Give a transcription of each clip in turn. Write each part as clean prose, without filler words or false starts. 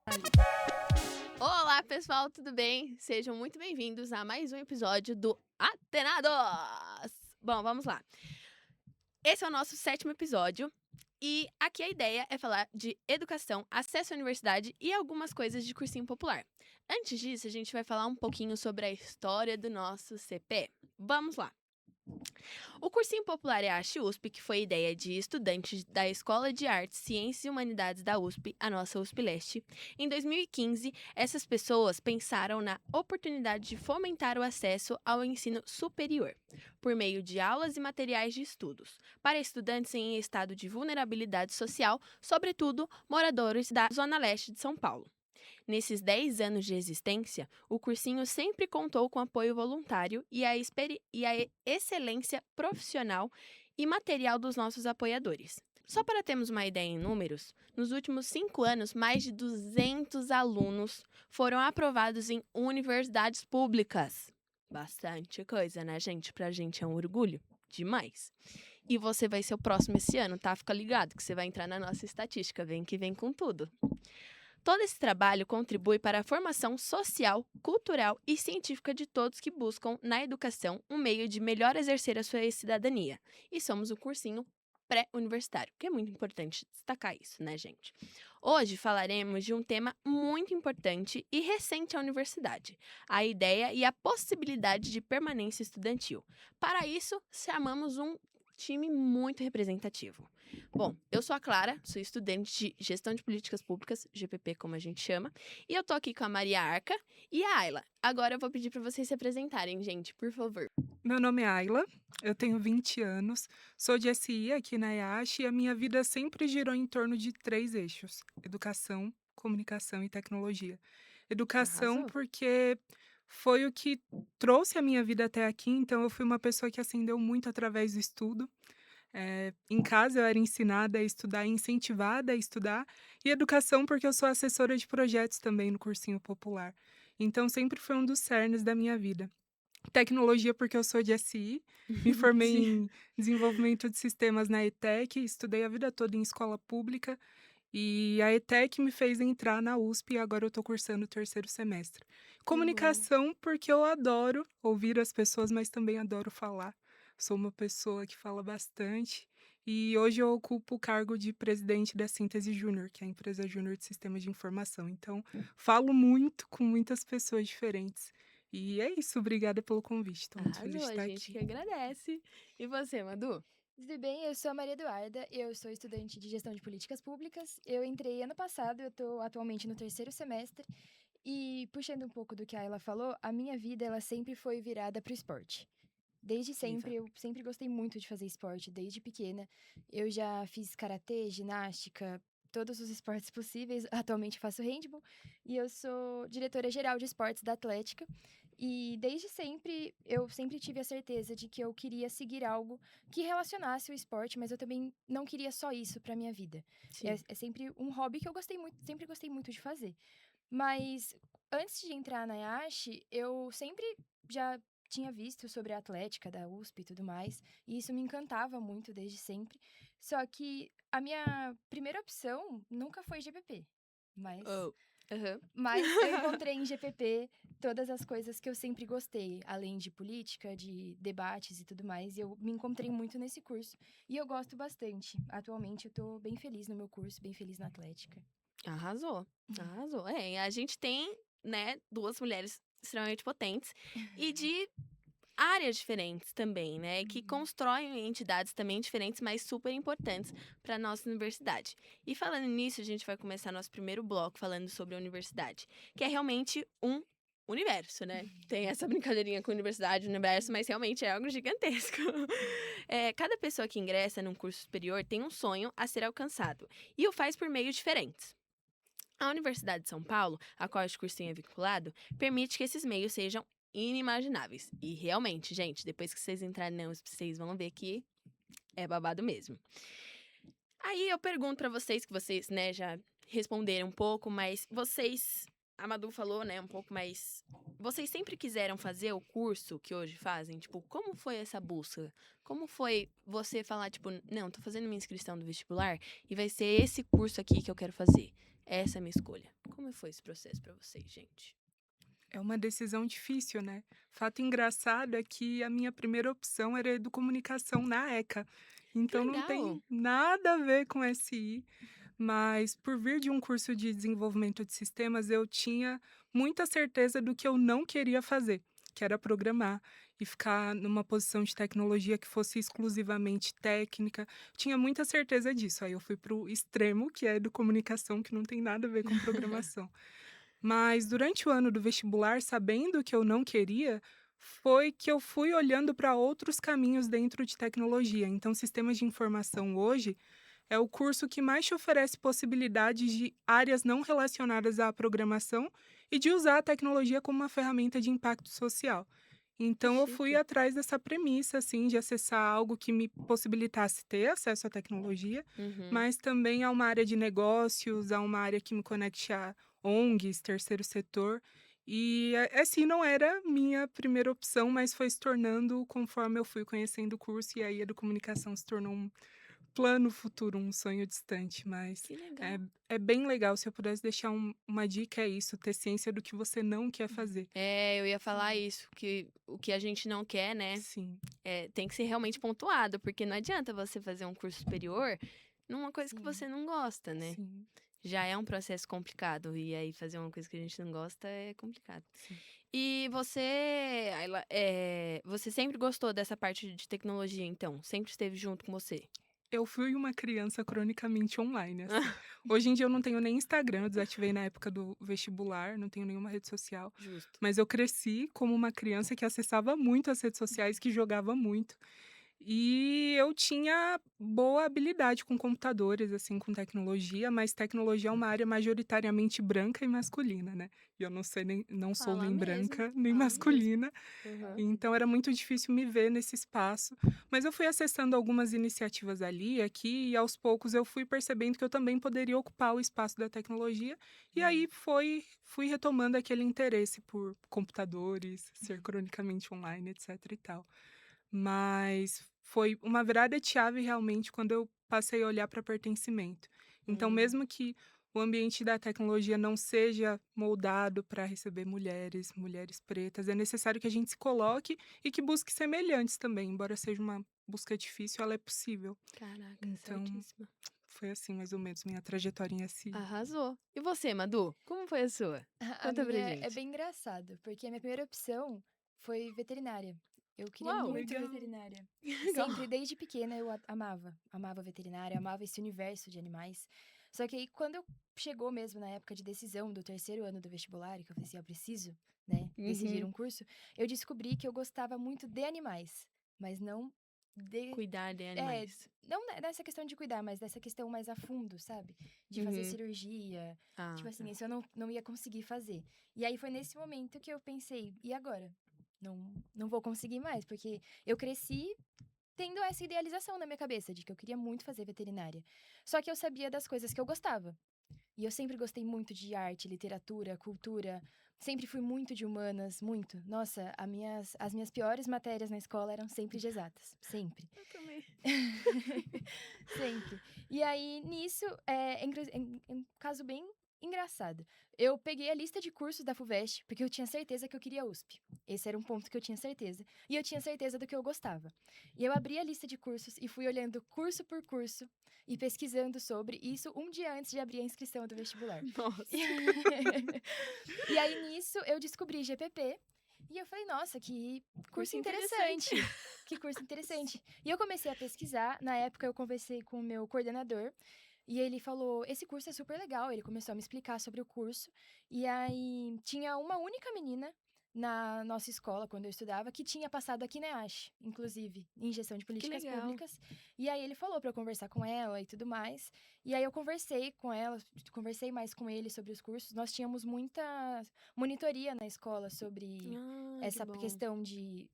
Ali. Olá, pessoal, tudo bem? Sejam muito bem-vindos a mais um episódio do Atenados! Bom, vamos lá. Esse é o nosso 7º episódio e aqui a ideia é falar de educação, acesso à universidade e algumas coisas de cursinho popular. Antes disso, a gente vai falar um pouquinho sobre a história do nosso CP. Vamos lá! O Cursinho Popular EASH USP, que foi ideia de estudantes da Escola de Artes, Ciências e Humanidades da USP, a nossa USP Leste. Em 2015, essas pessoas pensaram na oportunidade de fomentar o acesso ao ensino superior, por meio de aulas e materiais de estudos, para estudantes em estado de vulnerabilidade social, sobretudo moradores da Zona Leste de São Paulo. Nesses 10 anos de existência, o cursinho sempre contou com apoio voluntário e a excelência profissional e material dos nossos apoiadores. Só para termos uma ideia em números, nos últimos 5 anos, mais de 200 alunos foram aprovados em universidades públicas. Bastante coisa, né, gente? Pra gente é um orgulho. Demais. E você vai ser o próximo esse ano, tá? Fica ligado que você vai entrar na nossa estatística. Vem que vem com tudo. Todo esse trabalho contribui para a formação social, cultural e científica de todos que buscam, na educação, um meio de melhor exercer a sua cidadania. E somos o cursinho pré-universitário, que é muito importante destacar isso, né, gente? Hoje falaremos de um tema muito importante e recente à universidade, a ideia e a possibilidade de permanência estudantil. Para isso, chamamos um time muito representativo. Bom, eu sou a Clara, sou estudante de Gestão de Políticas Públicas, GPP como a gente chama, e eu tô aqui com a Maria Arca e a Ayla. Agora eu vou pedir para vocês se apresentarem, gente, por favor. Meu nome é Ayla, eu tenho 20 anos, sou de SI aqui na IASH e a minha vida sempre girou em torno de 3 eixos: educação, comunicação e tecnologia. Educação Arrasou. porque foi o que trouxe a minha vida até aqui, então eu fui uma pessoa que ascendeu muito através do estudo. Em casa eu era ensinada a estudar e incentivada a estudar, e educação porque eu sou assessora de projetos também no cursinho popular. Então sempre foi um dos cernes da minha vida. Tecnologia, porque eu sou de SI, me formei Sim. em desenvolvimento de sistemas na ETEC, estudei a vida toda em escola pública, e a ETEC me fez entrar na USP e agora eu estou cursando o 3º semestre. Uhum. Comunicação, porque eu adoro ouvir as pessoas, mas também adoro falar. Sou uma pessoa que fala bastante, e hoje eu ocupo o cargo de presidente da Síntese Júnior, que é a empresa júnior de sistemas de informação. Então, falo muito com muitas pessoas diferentes. E é isso, obrigada pelo convite, estou muito feliz Arrasou, de a estar gente que aqui. agradece. E você, Madu? Tudo bem? Eu sou a Maria Eduarda, eu sou estudante de Gestão de Políticas Públicas. Eu entrei ano passado, eu estou atualmente no 3º semestre. E puxando um pouco do que a Ayla falou, a minha vida ela sempre foi virada para o esporte. Desde Incrível. sempre, eu sempre gostei muito de fazer esporte, desde pequena. Eu já fiz karatê, ginástica, todos os esportes possíveis. Atualmente faço handball e eu sou diretora geral de esportes da Atlética. E desde sempre, eu sempre tive a certeza de que eu queria seguir algo que relacionasse o esporte, mas eu também não queria só isso para minha vida. É, Sim. é sempre um hobby que eu gostei muito, sempre gostei muito de fazer. Mas antes de entrar na IASH, eu sempre já tinha visto sobre a Atlética da USP e tudo mais, e isso me encantava muito desde sempre. Só que a minha primeira opção nunca foi GPP, mas Oh. Aham. mas eu encontrei em GPP todas as coisas que eu sempre gostei, além de política, de debates e tudo mais. E eu me encontrei muito nesse curso e eu gosto bastante. Atualmente eu tô bem feliz no meu curso, bem feliz na Atlética. Arrasou. Arrasou. É, a gente tem, né, duas mulheres extremamente potentes e de áreas diferentes também, né, que Uhum. constroem entidades também diferentes, mas super importantes para nossa universidade. E falando nisso, a gente vai começar nosso primeiro bloco falando sobre a universidade, que é realmente um universo, né? Tem essa brincadeirinha com universidade, universo, mas realmente é algo gigantesco. Cada pessoa que ingressa num curso superior tem um sonho a ser alcançado e o faz por meios diferentes. A Universidade de São Paulo, a qual este cursinho é vinculado, permite que esses meios sejam inimagináveis. E realmente, gente, depois que vocês entrarem na USP, vocês vão ver que é babado mesmo. Aí eu pergunto pra vocês, que vocês, né, já responderam um pouco, mas vocês, a Madu falou, né, um pouco mais. Vocês sempre quiseram fazer o curso que hoje fazem? Tipo, como foi essa busca? Como foi você falar, tipo, não, tô fazendo minha inscrição do vestibular e vai ser esse curso aqui que eu quero fazer? essa é a minha escolha. Como foi esse processo pra vocês, gente? É uma decisão difícil, né? Fato engraçado é que a minha primeira opção era educomunicação na ECA. Que Então não legal! tem nada a ver com SI, mas por vir de um curso de desenvolvimento de sistemas, eu tinha muita certeza do que eu não queria fazer, que era programar e ficar numa posição de tecnologia que fosse exclusivamente técnica. Tinha muita certeza disso. Aí eu fui para o extremo, que é educomunicação, que não tem nada a ver com programação. Mas durante o ano do vestibular, sabendo que eu não queria, foi que eu fui olhando para outros caminhos dentro de tecnologia. Então, sistemas de informação hoje é o curso que mais te oferece possibilidades de áreas não relacionadas à programação e de usar a tecnologia como uma ferramenta de impacto social. Que Então, eu fui chique. atrás dessa premissa, assim, de acessar algo que me possibilitasse ter acesso à tecnologia, Uhum. mas também a uma área de negócios, a uma área que me conecte a ONGs, terceiro setor. E assim não era minha primeira opção, mas foi se tornando conforme eu fui conhecendo o curso, e aí a educomunicação se tornou um plano futuro, um sonho distante. Mas Que é, legal. é bem legal. Se eu pudesse deixar uma dica, é isso: ter ciência do que você não quer fazer. É, eu ia falar Sim. isso, que o que a gente não quer, né, Sim, tem que ser realmente pontuado, porque não adianta você fazer um curso superior numa coisa que Sim. você não gosta, né? sim, Já é um processo complicado, e aí fazer uma coisa que a gente não gosta é complicado. sim. E você, Ayla, você sempre gostou dessa parte de tecnologia, então? Sempre esteve junto com você? Eu fui uma criança cronicamente online, assim. Hoje em dia eu não tenho nem Instagram, eu desativei na época do vestibular, não tenho nenhuma rede social. Justo. Mas eu cresci como uma criança que acessava muito as redes sociais, que jogava muito. E eu tinha boa habilidade com computadores, assim, com tecnologia, mas tecnologia é uma área majoritariamente branca e masculina, né? E eu não sou Fala nem mesmo, branca, nem fala mesmo. masculina. Uhum. Então era muito difícil me ver nesse espaço, mas eu fui acessando algumas iniciativas ali e aqui, e aos poucos eu fui percebendo que eu também poderia ocupar o espaço da tecnologia, e aí fui retomando aquele interesse por computadores, ser cronicamente online, etc e tal. Mas foi uma virada de chave realmente quando eu passei a olhar para pertencimento. Então, Hum. mesmo que o ambiente da tecnologia não seja moldado para receber mulheres, mulheres pretas, é necessário que a gente se coloque e que busque semelhantes também. Embora seja uma busca difícil, ela é possível. Caraca, Então, certíssima. foi assim mais ou menos minha trajetória em SI. Arrasou. E você, Madu? Como foi a sua? A Conta pra minha é gente. bem engraçado, porque a minha primeira opção foi veterinária. Eu queria Uau! muito Legal. veterinária. Sempre, Legal. desde pequena, eu amava veterinária, amava esse universo de animais. Só que aí, quando eu chegou mesmo na época de decisão do terceiro ano do vestibular, que eu falei assim, eu preciso, né, decidir Uhum. um curso, eu descobri que eu gostava muito de animais, mas não de Cuidar de é, animais. não dessa questão de cuidar, mas dessa questão mais a fundo, sabe? De fazer Uhum. cirurgia. Ah, Tipo tá. assim, isso eu não ia conseguir fazer. E aí foi nesse momento que eu pensei, e agora? Não vou conseguir mais, porque eu cresci tendo essa idealização na minha cabeça de que eu queria muito fazer veterinária. Só que eu sabia das coisas que eu gostava. E eu sempre gostei muito de arte, literatura, cultura. Sempre fui muito de humanas, muito. Nossa, as minhas piores matérias na escola eram sempre de exatas. Sempre. Eu também. Sempre. E aí, nisso, é um caso bem engraçado. Eu peguei a lista de cursos da FUVEST, porque eu tinha certeza que eu queria USP. Esse era um ponto que eu tinha certeza. E eu tinha certeza do que eu gostava. E eu abri a lista de cursos e fui olhando curso por curso e pesquisando sobre isso um dia antes de abrir a inscrição do vestibular. Nossa. E aí, nisso, eu descobri GPP. E eu falei, nossa, que curso interessante. Que curso interessante. E eu comecei a pesquisar. Na época, eu conversei com o meu coordenador. E ele falou, esse curso é super legal. Ele começou a me explicar sobre o curso. E aí, tinha uma única menina na nossa escola, quando eu estudava, que tinha passado aqui na EASH, inclusive, em gestão de Que políticas legal. públicas. E aí, ele falou para eu conversar com ela e tudo mais. E aí, eu conversei com ela, conversei mais com ele sobre os cursos. Nós tínhamos muita monitoria na escola sobre Ah, que essa bom. questão de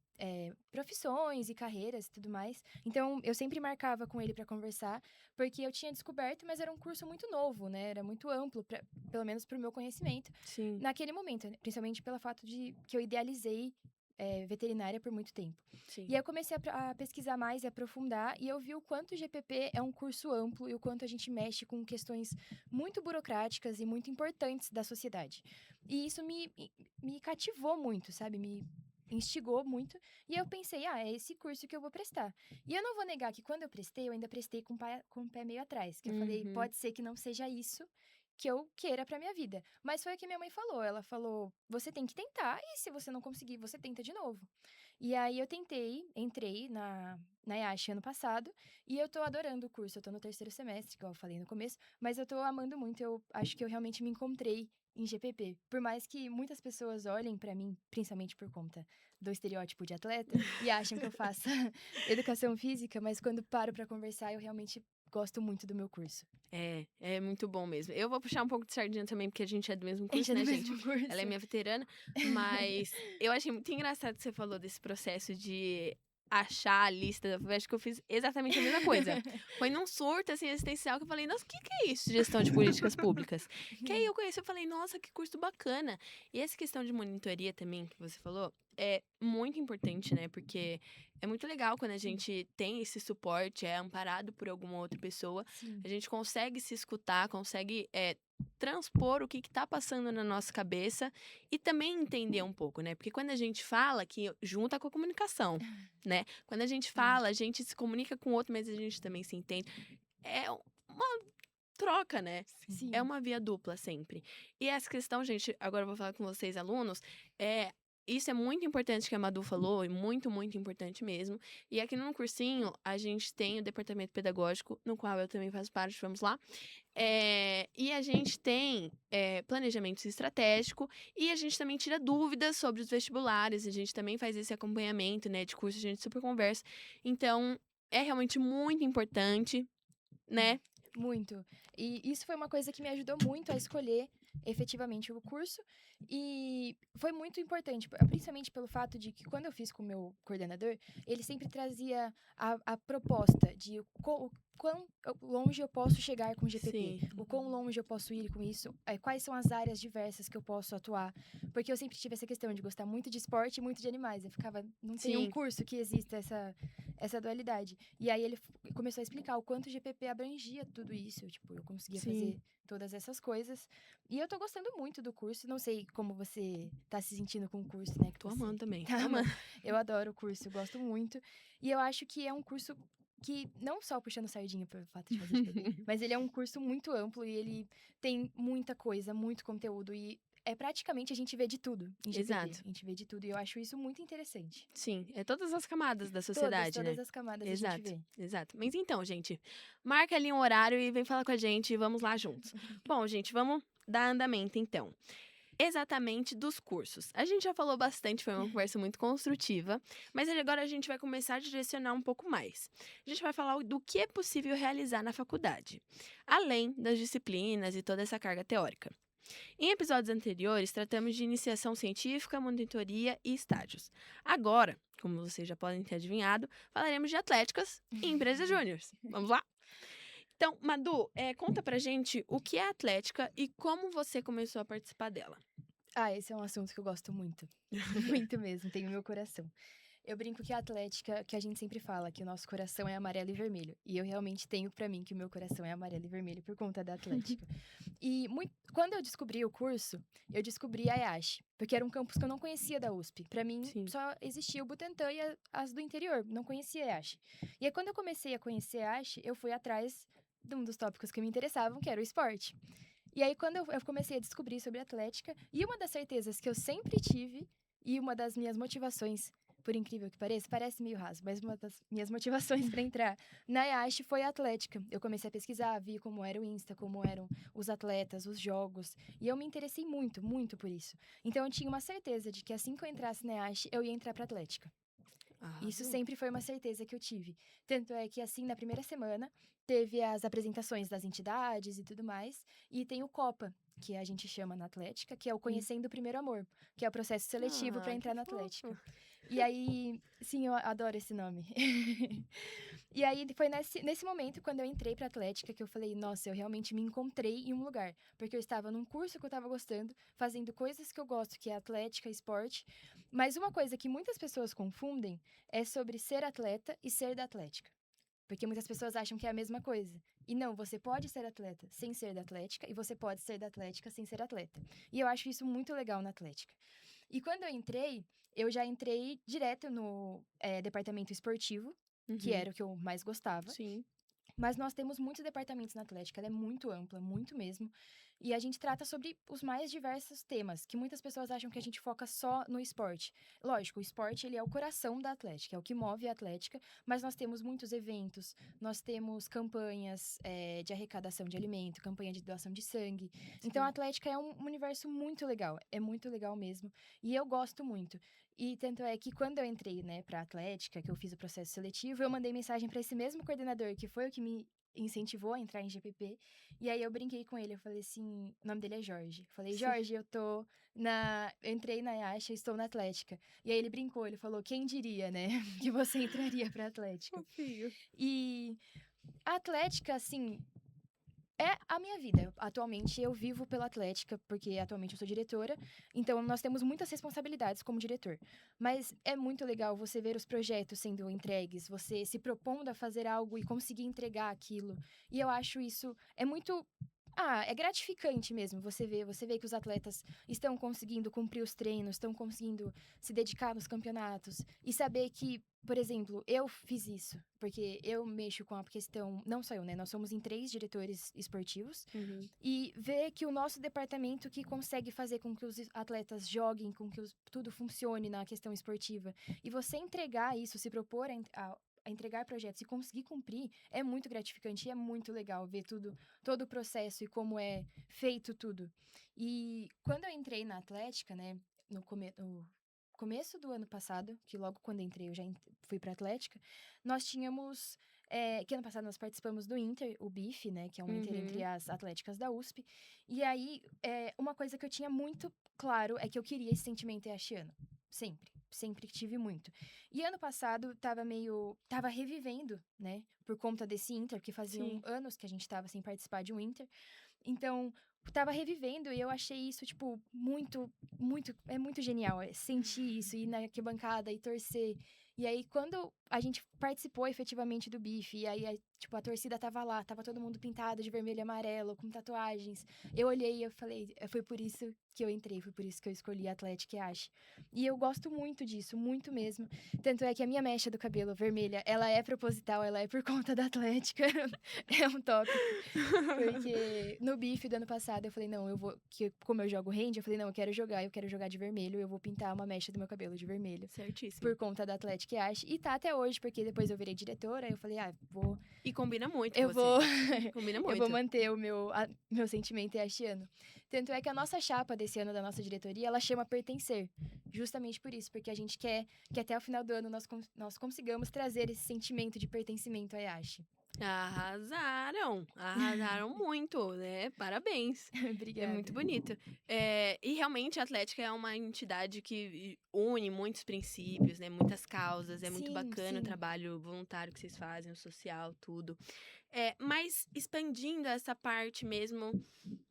profissões e carreiras e tudo mais. Então, eu sempre marcava com ele para conversar, porque eu tinha descoberto, mas era um curso muito novo, né? Era muito amplo, pelo menos para o meu conhecimento, Sim. naquele momento, né? Principalmente pelo fato de que eu idealizei veterinária por muito tempo. Sim. E aí eu comecei a pesquisar mais e aprofundar, e eu vi o quanto o GPP é um curso amplo e o quanto a gente mexe com questões muito burocráticas e muito importantes da sociedade. E isso me cativou muito, sabe? Me instigou muito. E eu pensei, é esse curso que eu vou prestar. E eu não vou negar que quando eu prestei, eu ainda prestei com o pé meio atrás. Que eu falei, Uhum. pode ser que não seja isso que eu queira pra minha vida. Mas foi o que minha mãe falou. Ela falou, você tem que tentar e se você não conseguir, você tenta de novo. E aí eu tentei, entrei na IASH ano passado e eu tô adorando o curso. Eu tô no 3º semestre, igual eu falei no começo, mas eu tô amando muito. Eu acho que eu realmente me encontrei em GPP. Por mais que muitas pessoas olhem pra mim, principalmente por conta do estereótipo de atleta, e achem que eu faça educação física, mas quando paro pra conversar, eu realmente gosto muito do meu curso. É muito bom mesmo. Eu vou puxar um pouco de sardinha também, porque a gente é do mesmo A gente curso, é do né, gente? mesmo curso. Ela é minha veterana, mas eu achei muito engraçado que você falou desse processo de achar a lista da FUVEST, que eu fiz exatamente a mesma coisa. Foi num surto, assim, existencial, que eu falei, nossa, o que é isso, gestão de políticas públicas? Que aí eu conheci, eu falei, nossa, que curso bacana. E essa questão de monitoria também, que você falou, é muito importante, né? Porque é muito legal quando a gente tem esse suporte, é amparado por alguma outra pessoa, Sim. a gente consegue se escutar, consegue transpor o que tá passando na nossa cabeça e também entender um pouco, né? Porque quando a gente fala, que junta com a comunicação, né? Quando a gente fala, a gente se comunica com o outro, mas a gente também se entende. É uma troca, né? Sim. É uma via dupla sempre. E essa questão, gente, agora eu vou falar com vocês, alunos, isso é muito importante que a Madu falou, e muito, muito importante mesmo. E aqui no cursinho, a gente tem o departamento pedagógico, no qual eu também faço parte, vamos lá. E a gente tem planejamento estratégico e a gente também tira dúvidas sobre os vestibulares, a gente também faz esse acompanhamento, né, de curso, a gente super conversa. Então, é realmente muito importante, né? Muito. E isso foi uma coisa que me ajudou muito a escolher efetivamente o curso. E foi muito importante, principalmente pelo fato de que quando eu fiz com o meu coordenador, ele sempre trazia a proposta de o quão longe eu posso chegar com o GPP, Sim. o quão longe eu posso ir com isso, quais são as áreas diversas que eu posso atuar. Porque eu sempre tive essa questão de gostar muito de esporte e muito de animais. Eu ficava, não tem um Sim. curso que exista essa dualidade. E aí ele começou a explicar o quanto o GPP abrangia tudo isso. Tipo, eu conseguia Sim. fazer todas essas coisas. E eu tô gostando muito do curso. Não sei como você tá se sentindo com o curso, né? Que Tô você amando também. tá Amando. amando. Eu adoro o curso, eu gosto muito. E eu acho que é um curso que, não só puxando sardinha pelo fato de fazer GPP, mas ele é um curso muito amplo e ele tem muita coisa, muito conteúdo. E praticamente a gente vê de tudo em GPP. Exato. A gente vê de tudo. E eu acho isso muito interessante. Sim, é todas as camadas da sociedade, Todas né? as camadas a Exato, gente vê. exato. Mas então, gente, marca ali um horário e vem falar com a gente e vamos lá juntos. Bom, gente, vamos dar andamento então. Exatamente dos cursos. A gente já falou bastante, foi uma conversa muito construtiva, mas agora a gente vai começar a direcionar um pouco mais. A gente vai falar do que é possível realizar na faculdade, além das disciplinas e toda essa carga teórica. Em episódios anteriores, tratamos de iniciação científica, monitoria e estágios. Agora, como vocês já podem ter adivinhado, falaremos de atléticas e empresas júniores. Vamos lá? Então, Madu, conta pra gente o que é atlética e como você começou a participar dela. Esse é um assunto que eu gosto muito. Muito mesmo, tem no meu coração. Eu brinco que a atlética, que a gente sempre fala, que o nosso coração é amarelo e vermelho. E eu realmente tenho pra mim que o meu coração é amarelo e vermelho por conta da atlética. E quando eu descobri o curso, eu descobri a IASH, porque era um campus que eu não conhecia da USP. Pra mim, Sim. só existia o Butantã e as do interior, não conhecia a IASH. E aí, quando eu comecei a conhecer a IASH, eu fui atrás de um dos tópicos que me interessavam, que era o esporte. E aí, quando eu comecei a descobrir sobre atlética, e uma das certezas que eu sempre tive, e uma das minhas motivações, por incrível que pareça, parece meio raso, mas uma das minhas motivações para entrar na IASH foi a atlética. Eu comecei a pesquisar, vi como era o Insta, como eram os atletas, os jogos, e eu me interessei muito, muito por isso. Então, eu tinha uma certeza de que assim que eu entrasse na IASH, eu ia entrar para atlética. Isso sempre foi uma certeza que eu tive. Tanto é que, assim, na primeira semana, teve as apresentações das entidades e tudo mais. E tem o Copa, que a gente chama na Atlética, que é o Conhecendo o Primeiro Amor, que é o processo seletivo para que entrar na fofo. Atlética. E aí, sim, eu adoro esse nome. E aí foi nesse momento, quando eu entrei pra Atlética, que eu falei, nossa, eu realmente me encontrei em um lugar. Porque eu estava num curso que eu estava gostando, fazendo coisas que eu gosto, que é atlética, esporte. Mas uma coisa que muitas pessoas confundem é sobre ser atleta e ser da Atlética. Porque muitas pessoas acham que é a mesma coisa. E não, você pode ser atleta sem ser da Atlética, e você pode ser da Atlética sem ser atleta. E eu acho isso muito legal na Atlética. E quando eu entrei, eu já entrei direto no departamento esportivo, que Uhum. era o que eu mais gostava. Sim. Mas nós temos muitos departamentos na Atlética, ela é muito ampla, muito mesmo. E a gente trata sobre os mais diversos temas, que muitas pessoas acham que a gente foca só no esporte. Lógico, o esporte ele é o coração da Atlética, é o que move a Atlética, mas nós temos muitos eventos, nós temos campanhas de arrecadação de alimento, campanha de doação de sangue. Então a Sim. Atlética é um universo muito legal, é muito legal mesmo. E eu gosto muito. E tanto é que quando eu entrei, né, pra Atlética, que eu fiz o processo seletivo, eu mandei mensagem para esse mesmo coordenador, que foi o que me incentivou a entrar em GPP. E aí eu brinquei com ele, eu falei assim, o nome dele é Jorge. Eu falei, Sim. Jorge, eu entrei na Yasha, estou na Atlética. E aí ele brincou, ele falou, quem diria, né, que você entraria pra Atlética. Fofinho. E a Atlética, assim, é a minha vida. Atualmente eu vivo pela Atlética, porque atualmente eu sou diretora, então nós temos muitas responsabilidades como diretor. Mas é muito legal você ver os projetos sendo entregues, você se propondo a fazer algo e conseguir entregar aquilo. E eu acho isso é muito é gratificante mesmo você vê que os atletas estão conseguindo cumprir os treinos, estão conseguindo se dedicar nos campeonatos e saber que, por exemplo, eu fiz isso, porque eu mexo com a questão, não só eu, né? Nós somos em 3 diretores esportivos Uhum. e ver que o nosso departamento que consegue fazer com que os atletas joguem, com que tudo funcione na questão esportiva e você entregar isso, se propor a entregar projetos e conseguir cumprir, é muito gratificante e é muito legal ver todo o processo e como é feito tudo. E quando eu entrei na Atlética, né, no começo do ano passado, que logo quando entrei eu já fui pra Atlética, nós tínhamos que ano passado nós participamos do Inter, o BIF, né, que é um Inter entre Uhum. as atléticas da USP. E aí, uma coisa que eu tinha muito claro é que eu queria esse sentimento iachiano. Sempre. Sempre tive muito. E ano passado tava revivendo, né? Por conta desse Inter, porque faziam Sim. anos que a gente tava sem participar de um Inter. Então, tava revivendo e eu achei isso, tipo, é muito genial. Sentir isso, ir na arquibancada e torcer. E aí, quando a gente participou efetivamente do BIF, e aí, tipo, a torcida tava lá, tava todo mundo pintado de vermelho e amarelo, com tatuagens. Eu olhei e eu falei, foi por isso que eu entrei, foi por isso que eu escolhi a Atlética Yash. E eu gosto muito disso, muito mesmo. Tanto é que a minha mecha do cabelo vermelha, ela é proposital, ela é por conta da Atlética. É um tópico. Porque no bife do ano passado eu falei, não, como eu jogo hand, eu falei, não, eu quero jogar de vermelho, eu vou pintar uma mecha do meu cabelo de vermelho. Certíssimo. Por conta da Atlética Yash. E tá até hoje, porque depois eu virei diretora, eu falei, vou. E combina muito Eu com vou. você. Combina Eu muito. vou manter meu sentimento yashiano. Tanto é que a nossa chapa desse ano da nossa diretoria, ela chama Pertencer. Justamente por isso, porque a gente quer que até o final do ano nós consigamos trazer esse sentimento de pertencimento a Yashi. Arrasaram! Arrasaram muito, né? Parabéns. Obrigada. É muito bonito. E realmente a Atlética é uma entidade que une muitos princípios, né? Muitas causas. É muito Sim, bacana o sim. trabalho voluntário que vocês fazem, o social, tudo. Mas expandindo essa parte mesmo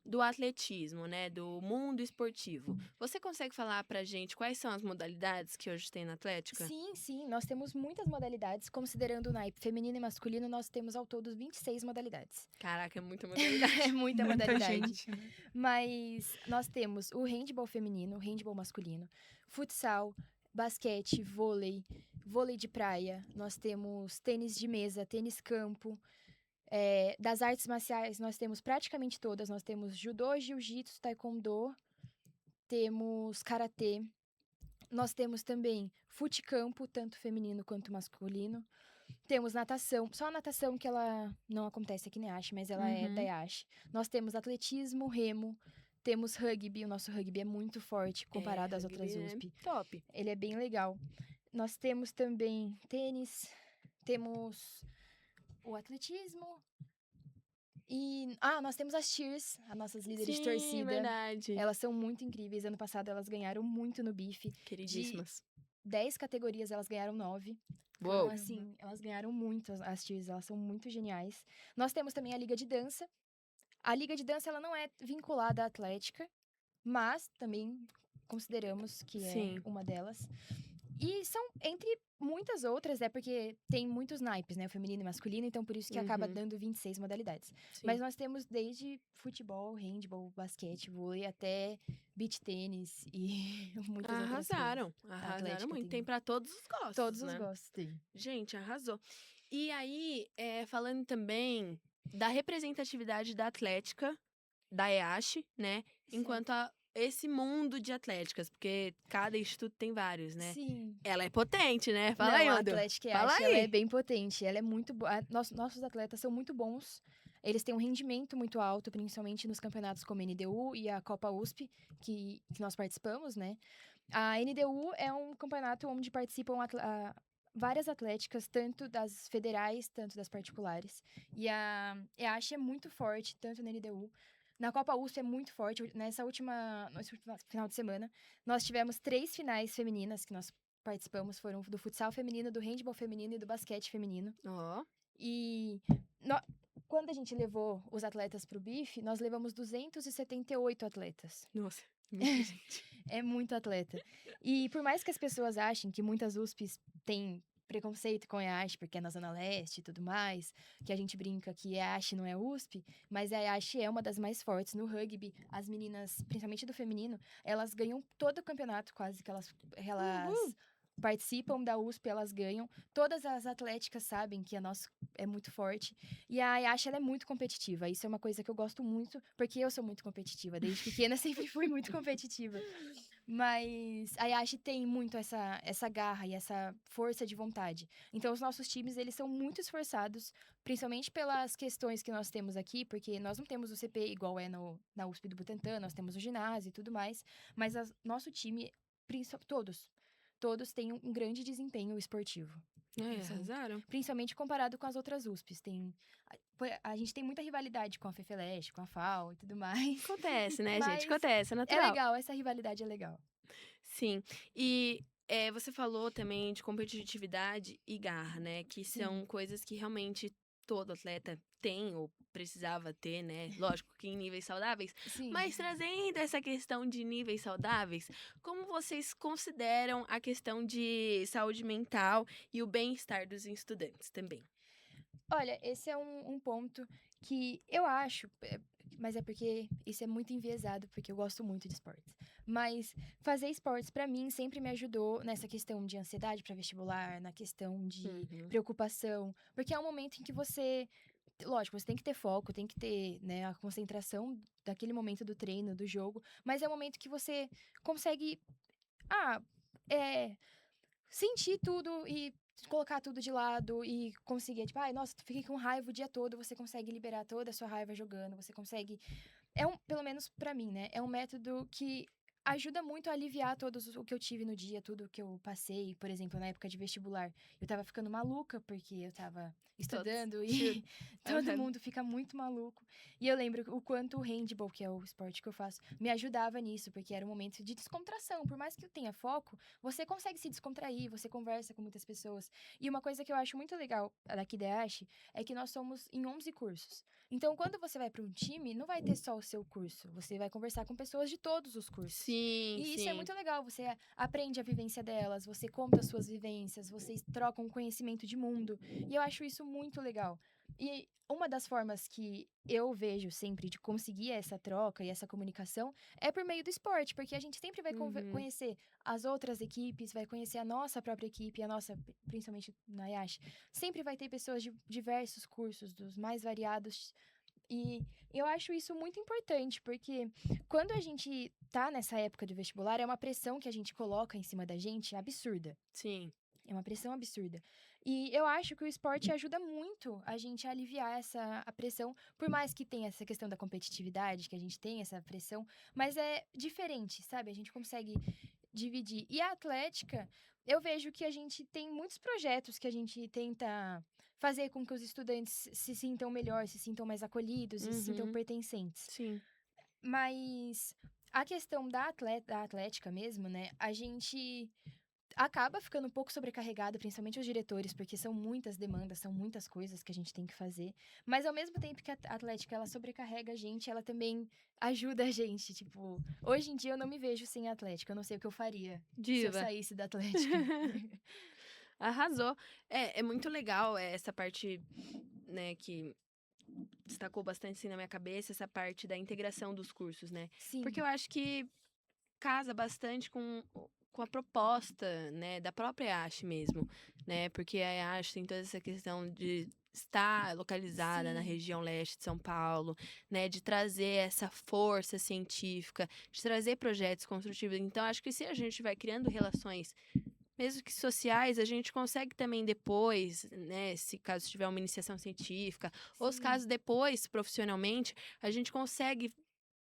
do atletismo, né? Do mundo esportivo. Você consegue falar pra gente quais são as modalidades que hoje tem na Atlética? Sim, sim, nós temos muitas modalidades, considerando o naipe feminino e masculino, nós temos ao todo 26 modalidades. Caraca, é muita modalidade. É muita Muita modalidade. gente, né? Mas nós temos o handball feminino, o handball masculino, futsal, basquete, vôlei de praia, nós temos tênis de mesa, tênis campo. Das artes marciais, nós temos praticamente todas. Nós temos judô, jiu-jitsu, taekwondo, temos karatê. Nós temos também futecampo, tanto feminino quanto masculino. Temos natação, só a natação que ela não acontece aqui na Yash, mas ela é da Uhum. Yash. Nós temos atletismo, remo, temos rugby, o nosso rugby é muito forte comparado às outras Rugby, USP. top. Ele é bem legal. Nós temos também tênis, temos o atletismo e nós temos as cheers, as nossas líderes de Sim, torcida. verdade. Elas são muito incríveis. Ano passado elas ganharam muito no bife. Queridíssimas. 10 categorias, elas ganharam 9. Uou. Então, assim, elas ganharam muito, as tias, elas são muito geniais. Nós temos também a Liga de Dança. A Liga de Dança, ela não é vinculada à Atlética, mas também consideramos que Sim. é uma delas. E são entre muitas outras, porque tem muitos naipes, né? O feminino e masculino, então por isso que acaba Uhum. dando 26 modalidades. Sim. Mas nós temos desde futebol, handball, basquete, vôlei, até beach tênis e muitas outras coisas. Arrasaram Atlética muito. tem Tem pra todos os gostos, todos os né? gostos, tem. Gente, arrasou. E aí, falando também da representatividade da Atlética, da EASH, né? Enquanto esse mundo de atléticas, porque cada instituto tem vários, né? Sim. Ela é potente, né? Fala Não, aí, a Andu. Atlética Fala EASH, ela aí. é bem potente. Ela é muito boa. Nossos atletas são muito bons. Eles têm um rendimento muito alto, principalmente nos campeonatos como a NDU e a Copa USP, que nós participamos, né? A NDU é um campeonato onde participam várias atléticas, tanto das federais, tanto das particulares. E a EASH é muito forte, tanto na NDU. Na Copa USP é muito forte. Nesse último final de semana, nós tivemos 3 finais femininas que nós participamos. Foram do futsal feminino, do handball feminino e do basquete feminino. Ó. E quando a gente levou os atletas pro BIF, nós levamos 278 atletas. Nossa, muita gente. É muito atleta. E por mais que as pessoas achem que muitas USPs têm preconceito com a EASH, porque é na Zona Leste e tudo mais, que a gente brinca que a EASH não é USP, mas a EASH é uma das mais fortes no rugby. As meninas, principalmente do feminino, elas ganham todo o campeonato quase que elas participam da USP, elas ganham. Todas as atléticas sabem que a nossa é muito forte. E a EASH, ela é muito competitiva. Isso é uma coisa que eu gosto muito, porque eu sou muito competitiva. Desde pequena, sempre fui muito competitiva. Mas a EASH tem muito essa garra e essa força de vontade. Então, os nossos times, eles são muito esforçados, principalmente pelas questões que nós temos aqui, porque nós não temos o CP igual é na USP do Butantã, nós temos o ginásio e tudo mais, mas nosso time, todos têm um grande desempenho esportivo. Arrasaram. Principalmente comparado com as outras USPs. A gente tem muita rivalidade com a FEFELESH, com a FAO e tudo mais. Acontece, né, Mas gente? Acontece, é É natural. legal, essa rivalidade é legal. Sim. E você falou também de competitividade e garra, né? Que são coisas que realmente todo atleta tem ou precisava ter, né? Lógico que em níveis saudáveis. Sim. Mas trazendo essa questão de níveis saudáveis, como vocês consideram a questão de saúde mental e o bem-estar dos estudantes também? Olha, esse é um ponto que eu acho, mas é porque isso é muito enviesado, porque eu gosto muito de esportes. Mas fazer esportes, pra mim, sempre me ajudou nessa questão de ansiedade pra vestibular, na questão de preocupação. Porque é um momento em que você... Lógico, você tem que ter foco, tem que ter, né, a concentração daquele momento do treino, do jogo. Mas é um momento que você consegue... sentir tudo e colocar tudo de lado e conseguir, tipo, nossa, tu fiquei com raiva o dia todo, você consegue liberar toda a sua raiva jogando, você consegue... pelo menos pra mim, né, é um método que ajuda muito a aliviar o que eu tive no dia, tudo que eu passei, por exemplo, na época de vestibular. Eu tava ficando maluca porque eu tava estudando e todo mundo fica muito maluco. E eu lembro o quanto o handball, que é o esporte que eu faço, me ajudava nisso, porque era um momento de descontração. Por mais que eu tenha foco, você consegue se descontrair, você conversa com muitas pessoas. E uma coisa que eu acho muito legal daqui da EASH é que nós somos em 11 cursos. Então, quando você vai para um time, não vai ter só o seu curso. Você vai conversar com pessoas de todos os cursos. Sim, E isso é muito legal. Você aprende a vivência delas, você conta as suas vivências, vocês trocam conhecimento de mundo. E eu acho isso muito legal. E uma das formas que eu vejo sempre de conseguir essa troca e essa comunicação é por meio do esporte, porque a gente sempre vai conhecer as outras equipes, vai conhecer a nossa própria equipe, a nossa, principalmente na IASH. Sempre vai ter pessoas de diversos cursos, dos mais variados. E eu acho isso muito importante, porque quando a gente tá nessa época do vestibular, é uma pressão que a gente coloca em cima da gente absurda. Sim. É uma pressão absurda. E eu acho que o esporte ajuda muito a gente a aliviar a pressão, por mais que tenha essa questão da competitividade, que a gente tem essa pressão, mas é diferente, sabe? A gente consegue dividir. E a atlética, eu vejo que a gente tem muitos projetos que a gente tenta fazer com que os estudantes se sintam melhor, se sintam mais acolhidos e se sintam pertencentes. Sim. Mas a questão da atlética mesmo, né? A gente acaba ficando um pouco sobrecarregada, principalmente os diretores, porque são muitas demandas, são muitas coisas que a gente tem que fazer. Mas ao mesmo tempo que a Atlética, ela sobrecarrega a gente, ela também ajuda a gente. Tipo, hoje em dia eu não me vejo sem a Atlética, eu não sei o que eu faria se eu Diva. saísse da Atlética. Arrasou. É muito legal essa parte, né, que destacou bastante assim na minha cabeça, essa parte da integração dos cursos, né? Sim, Porque eu acho que casa bastante com a proposta, né, da própria ASH mesmo, né? Porque a ASH tem toda essa questão de estar localizada na sim. região leste de São Paulo, né, de trazer essa força científica, de trazer projetos construtivos. Então, acho que se a gente vai criando relações mesmo que sociais, a gente consegue também depois, né, se caso tiver uma iniciação científica, ou se Sim. caso depois, profissionalmente, a gente consegue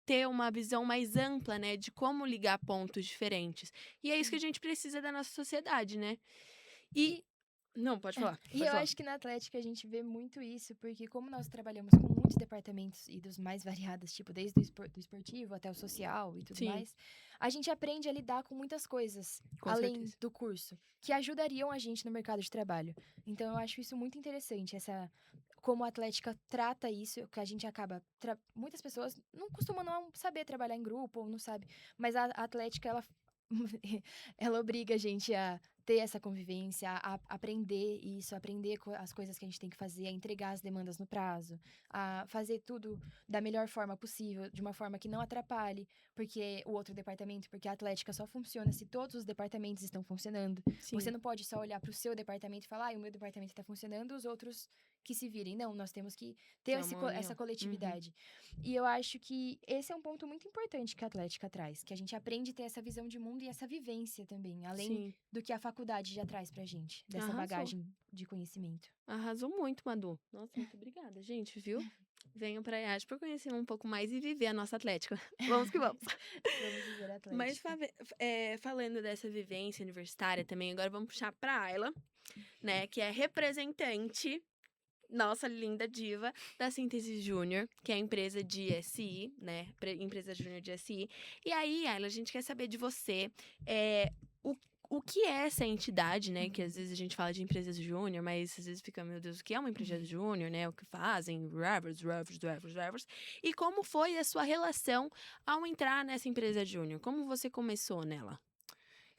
ter uma visão mais ampla, né, de como ligar pontos diferentes. E é isso que a Sim. gente precisa da nossa sociedade, né? E E não, pode falar, E pode eu falar. acho que na Atlética a gente vê muito isso, porque como nós trabalhamos com muitos departamentos e dos mais variados, tipo, desde do esportivo até o social e tudo Sim, mais, a gente aprende a lidar com muitas coisas, com além certeza. do curso, que ajudariam a gente no mercado de trabalho. Então eu acho isso muito interessante, como a Atlética trata isso, que a gente acaba. Muitas pessoas não costumam não saber trabalhar em grupo, ou não sabe, mas a Atlética, ela. Ela obriga a gente a ter essa convivência, a aprender isso, aprender as coisas que a gente tem que fazer, a entregar as demandas no prazo, a fazer tudo da melhor forma possível, de uma forma que não atrapalhe, porque o outro departamento, porque a Atlética só funciona se todos os departamentos estão funcionando. Sim. Você não pode só olhar para o seu departamento e falar, o meu departamento está funcionando, os outros que se virem. Não, nós temos que ter Ter uma união. essa coletividade. E eu acho que esse é um ponto muito importante que a Atlética traz, que a gente aprende a ter essa visão de mundo e essa vivência também, além Sim. do que a faculdade já traz pra gente, dessa Arrasou. bagagem de conhecimento. Arrasou muito, Madu. Nossa, muito obrigada, gente, viu? Venham pra IAD para conhecer um pouco mais e viver a nossa Atlética. Vamos que vamos. Vamos viver a Mas Atlética. falando dessa vivência universitária também, agora vamos puxar pra Ayla, né, que é representante, nossa linda diva, da Síntese Júnior, que é a empresa de SI, né, empresa júnior de SI. E aí, Ayla, a gente quer saber de você, o que é essa entidade, né? Que às vezes a gente fala de empresas júnior, mas às vezes fica, meu Deus, o que é uma empresa júnior, né? O que fazem, drivers. E como foi a sua relação ao entrar nessa empresa júnior? Como você começou nela?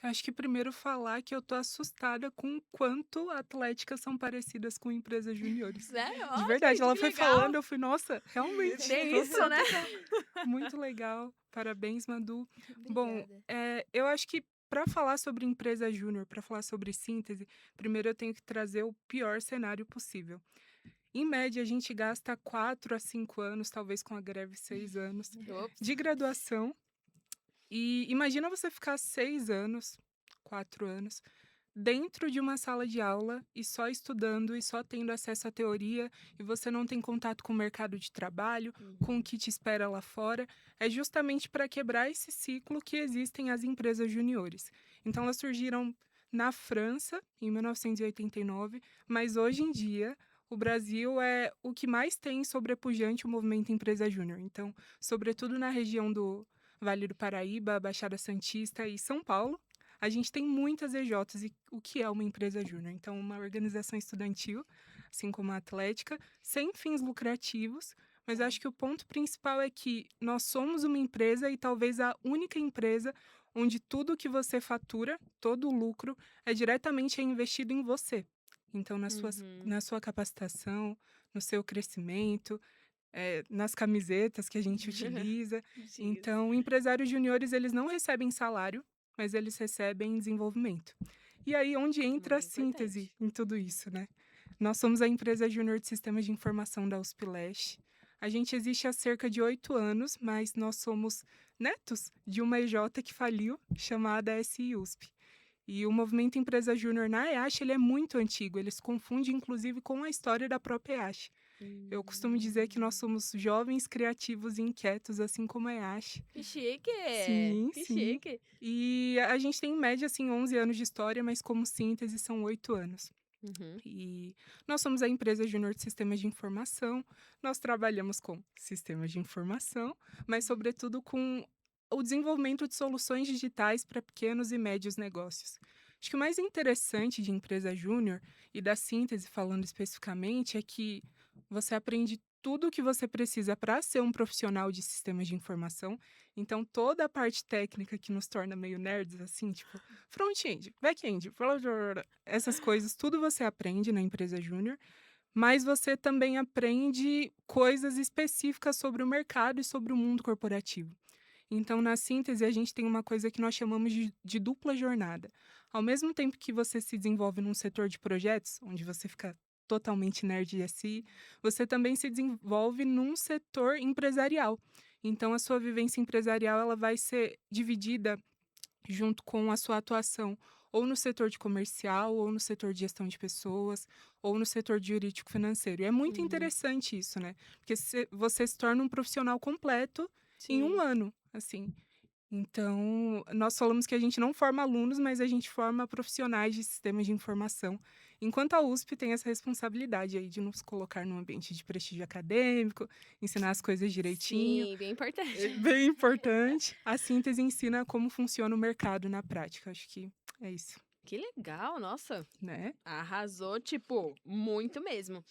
Eu acho que primeiro falar que eu tô assustada com o quanto atléticas são parecidas com empresas juniores. Sério? De Ó, verdade, gente, ela que foi legal. falando, eu fui, nossa, realmente. Tem tô isso, né? Muito legal. Parabéns, Madu. Bom, Obrigada. eu acho que para falar sobre empresa júnior, para falar sobre síntese, primeiro eu tenho que trazer o pior cenário possível. Em média, a gente gasta 4 a 5 anos, talvez com a greve 6 anos, Ops. de graduação. E imagina você ficar 6 anos, 4 anos, dentro de uma sala de aula e só estudando e só tendo acesso à teoria, e você não tem contato com o mercado de trabalho, com o que te espera lá fora. É justamente para quebrar esse ciclo que existem as empresas juniores. Então, elas surgiram na França, em 1989, mas hoje em dia o Brasil é o que mais tem sobrepujante o movimento empresa júnior. Então, sobretudo na região do Vale do Paraíba, Baixada Santista e São Paulo, a gente tem muitas EJs. E o que é uma empresa júnior? Então, uma organização estudantil, assim como a Atlética, sem fins lucrativos, mas acho que o ponto principal é que nós somos uma empresa e talvez a única empresa onde tudo que você fatura, todo o lucro, é diretamente investido em você. Então, na sua capacitação, no seu crescimento, nas camisetas que a gente utiliza. Então, empresários juniores, eles não recebem salário, mas eles recebem desenvolvimento. E aí, onde entra a Muito síntese importante. em tudo isso, né? Nós somos a empresa júnior de sistemas de informação da USP Leste. A gente existe há cerca de 8 anos, mas nós somos netos de uma EJ que faliu, chamada SI USP. E o movimento Empresa Júnior na EASH, ele é muito antigo, ele se confunde inclusive com a história da própria EASH. Eu costumo dizer que nós somos jovens, criativos e inquietos, assim como a EASH. Que chique! Sim, Que sim. chique! E a gente tem, em média, assim, 11 anos de história, mas como síntese são 8 anos. E nós somos a empresa júnior de sistemas de informação. Nós trabalhamos com sistemas de informação, mas, sobretudo, com o desenvolvimento de soluções digitais para pequenos e médios negócios. Acho que o mais interessante de empresa júnior e da síntese, falando especificamente, é que você aprende tudo o que você precisa para ser um profissional de sistemas de informação. Então, toda a parte técnica que nos torna meio nerds, assim, tipo front-end, back-end, blá, blá, blá, blá, essas coisas, tudo você aprende na empresa júnior, mas você também aprende coisas específicas sobre o mercado e sobre o mundo corporativo. Então, na síntese, a gente tem uma coisa que nós chamamos de dupla jornada. Ao mesmo tempo que você se desenvolve num setor de projetos, onde você fica totalmente nerd de SI, você também se desenvolve num setor empresarial. Então, a sua vivência empresarial ela vai ser dividida junto com a sua atuação ou no setor de comercial, ou no setor de gestão de pessoas, ou no setor de jurídico financeiro. E é muito Uhum. interessante isso, né? Porque você se torna um profissional completo em um Sim. ano, assim. Então, nós falamos que a gente não forma alunos, mas a gente forma profissionais de sistemas de informação. Enquanto a USP tem essa responsabilidade aí de nos colocar num ambiente de prestígio acadêmico, ensinar as coisas direitinho. Sim, bem importante. É bem importante. A síntese ensina como funciona o mercado na prática. Acho que é isso, Que legal, nossa. né? Arrasou, tipo, muito mesmo.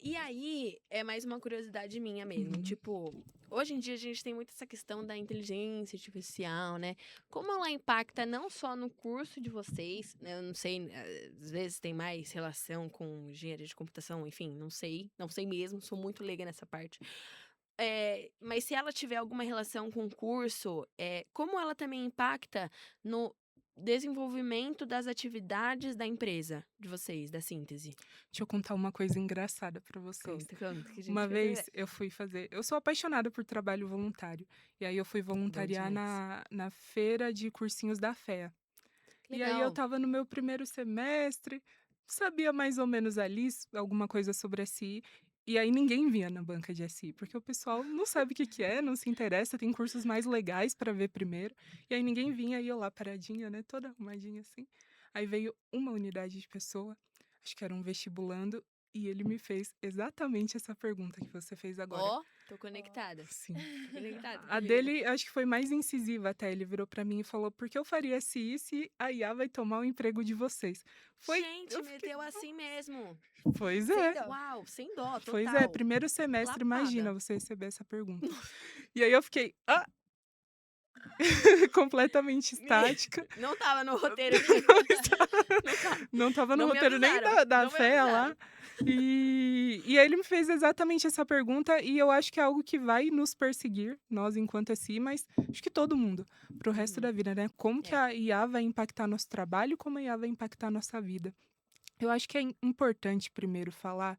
E aí, é mais uma curiosidade minha mesmo. Uhum. Tipo, hoje em dia a gente tem muito essa questão da inteligência artificial, né? Como ela impacta não só no curso de vocês, né? Eu não sei, às vezes tem mais relação com engenharia de computação, enfim, não sei mesmo, sou muito leiga nessa parte. Mas se ela tiver alguma relação com o curso, como ela também impacta no desenvolvimento das atividades da empresa de vocês, da síntese? Deixa eu contar uma coisa engraçada para vocês. Conta, conta, que a gente Uma quer saber. vez eu fui fazer. Eu sou apaixonada por trabalho voluntário. E aí eu fui Bom voluntariar demais. na feira de cursinhos da FEA. E aí eu Legal. estava no meu primeiro semestre, sabia mais ou menos ali alguma coisa sobre SI. E aí ninguém vinha na banca de SI, porque o pessoal não sabe o que que é, não se interessa, tem cursos mais legais para ver primeiro. E aí ninguém vinha, e eu lá paradinha, né, toda arrumadinha assim. Aí veio uma unidade de pessoa, acho que era um vestibulando, e ele me fez exatamente essa pergunta que você fez agora. Ó, tô conectada. Sim. Tô conectada. A dele, acho que foi mais incisiva até. Ele virou pra mim e falou: "Por que eu faria SI se a IA vai tomar o emprego de vocês?" Foi Gente, eu fiquei meteu assim mesmo. pois Sem é, dó. Uau, sem dó, pois é, total. primeiro semestre, imagina Lapada. você receber essa pergunta. E aí eu fiquei, completamente estática. Não tava no roteiro. Não tava. Não estava no Não me roteiro nem avisaram. da Não me FEA avisaram. lá. E aí ele me fez exatamente essa pergunta, e eu acho que é algo que vai nos perseguir, nós enquanto SI, mas acho que todo mundo, para o resto da vida, né? Como que É. a IA vai impactar nosso trabalho, como a IA vai impactar nossa vida. Eu acho que é importante primeiro falar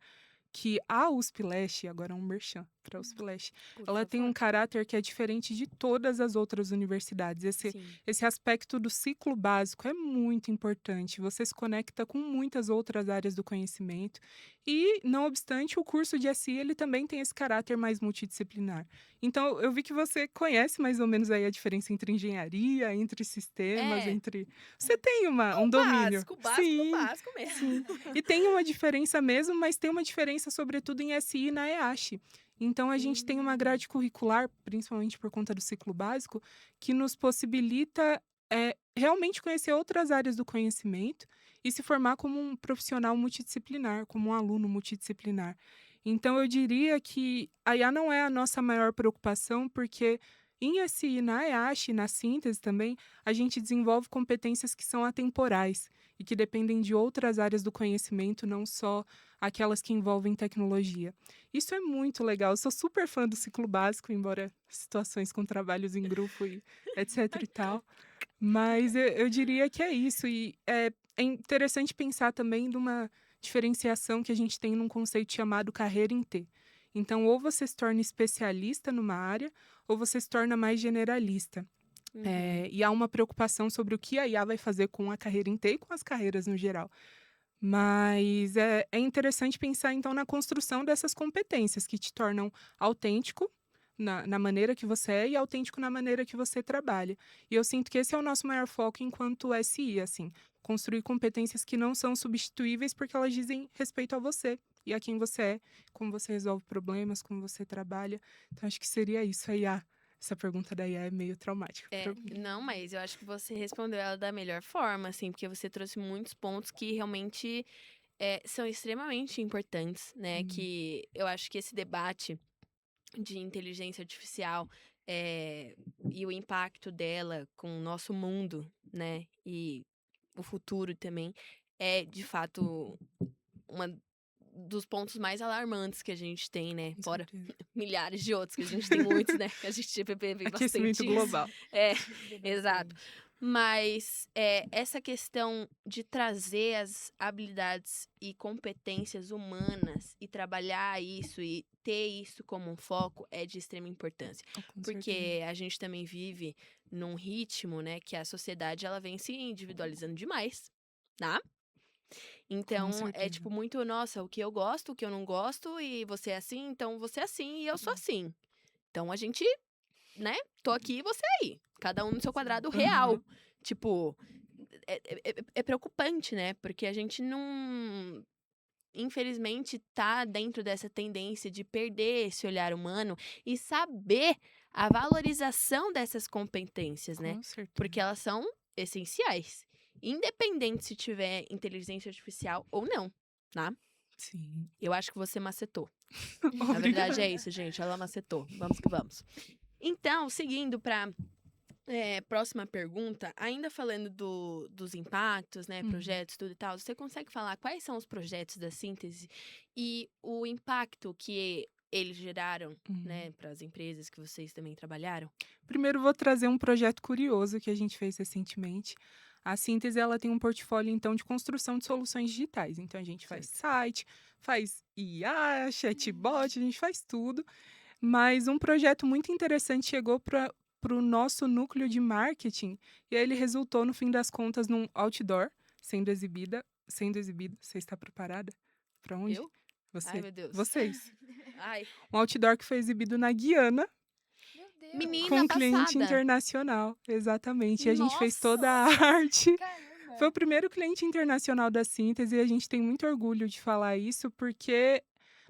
que a USP Leste, agora é um merchan para a USP Leste, Por ela tem um favor. caráter que é diferente de todas as outras universidades. Sim. Esse aspecto do ciclo básico é muito importante. Você se conecta com muitas outras áreas do conhecimento e, não obstante, o curso de SI ele também tem esse caráter mais multidisciplinar. Então, eu vi que você conhece mais ou menos aí a diferença entre engenharia, entre sistemas, É. entre... Você tem um domínio. O básico do Sim, básico mesmo. sim. E tem uma diferença mesmo, mas tem uma diferença, sobretudo, em SI e na EASH. Então, a gente tem uma grade curricular, principalmente por conta do ciclo básico, que nos possibilita realmente conhecer outras áreas do conhecimento e se formar como um profissional multidisciplinar, como um aluno multidisciplinar. Então, eu diria que a IA não é a nossa maior preocupação, porque em SI, na EASH e na síntese também, a gente desenvolve competências que são atemporais e que dependem de outras áreas do conhecimento, não só aquelas que envolvem tecnologia. Isso é muito legal. Eu sou super fã do ciclo básico, embora situações com trabalhos em grupo e etc e tal. Mas eu diria que é isso. E é interessante pensar também numa diferenciação que a gente tem num conceito chamado carreira em T. Então, ou você se torna especialista numa área, ou você se torna mais generalista. E há uma preocupação sobre o que a IA vai fazer com a carreira em T e com as carreiras no geral. Mas é interessante pensar, então, na construção dessas competências que te tornam autêntico na maneira que você é e autêntico na maneira que você trabalha. E eu sinto que esse é o nosso maior foco enquanto SI, assim, construir competências que não são substituíveis porque elas dizem respeito a você e a quem você é, como você resolve problemas, como você trabalha. Então, acho que seria isso aí, Essa pergunta daí é meio traumática pra mim. Não, mas eu acho que você respondeu ela da melhor forma, assim, porque você trouxe muitos pontos que realmente são extremamente importantes, né? Que eu acho que esse debate de inteligência artificial e o impacto dela com o nosso mundo, né? E o futuro também é, de fato, uma dos pontos mais alarmantes que a gente tem, né? Com Fora certeza. milhares de outros, que a gente tem muitos, né? Que a gente vê bastante Aquecimento isso. global. É, Bastante. exato. Mas essa questão de trazer as habilidades e competências humanas e trabalhar isso e ter isso como um foco é de extrema importância. Com certeza. Porque a gente também vive num ritmo, né, que a sociedade ela vem se individualizando demais, tá? Então, é certeza. tipo muito, nossa, o que eu gosto, o que eu não gosto, e você é assim, então você é assim e eu sou assim. Então a gente, né, tô aqui e você aí. Cada um no seu quadrado real. Tipo, é preocupante, né? Porque a gente não, infelizmente, tá dentro dessa tendência de perder esse olhar humano e saber a valorização dessas competências, né? Com certeza. Porque elas são essenciais. Independente se tiver inteligência artificial ou não, tá? Sim. Eu acho que você macetou. Na Obrigada. verdade é isso, gente. Ela macetou. Vamos que vamos. Então, seguindo para próxima pergunta, ainda falando dos impactos, né, projetos, tudo e tal, você consegue falar quais são os projetos da síntese e o impacto que eles geraram, né, para as empresas que vocês também trabalharam? Primeiro, vou trazer um projeto curioso que a gente fez recentemente. A Síntese ela tem um portfólio, então, de construção de soluções digitais. Então, a gente faz site, faz IA, chatbot, a gente faz tudo. Mas um projeto muito interessante chegou para o nosso núcleo de marketing e aí ele resultou, no fim das contas, num outdoor sendo exibido. Você está preparada? Para onde? Eu? Você. Ai, meu Deus. Vocês. Ai, Um outdoor que foi exibido na Guiana, Meu Deus. menina com um cliente passada. internacional, exatamente. E a gente fez toda a Nossa! arte. Caramba. Foi o primeiro cliente internacional da Síntese e a gente tem muito orgulho de falar isso, porque,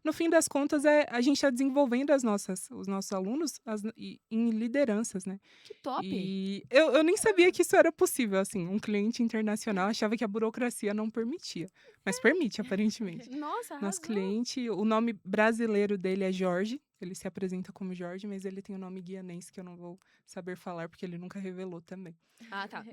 no fim das contas, a gente está desenvolvendo os nossos alunos em lideranças, né? Que top! E eu nem sabia que isso era possível, assim, um cliente internacional, achava que a burocracia não permitia, mas permite, aparentemente. Nossa, Nosso arrasou. cliente, o nome brasileiro dele é Jorge, ele se apresenta como Jorge, mas ele tem o nome guianense que eu não vou saber falar, porque ele nunca revelou também. Ah, tá.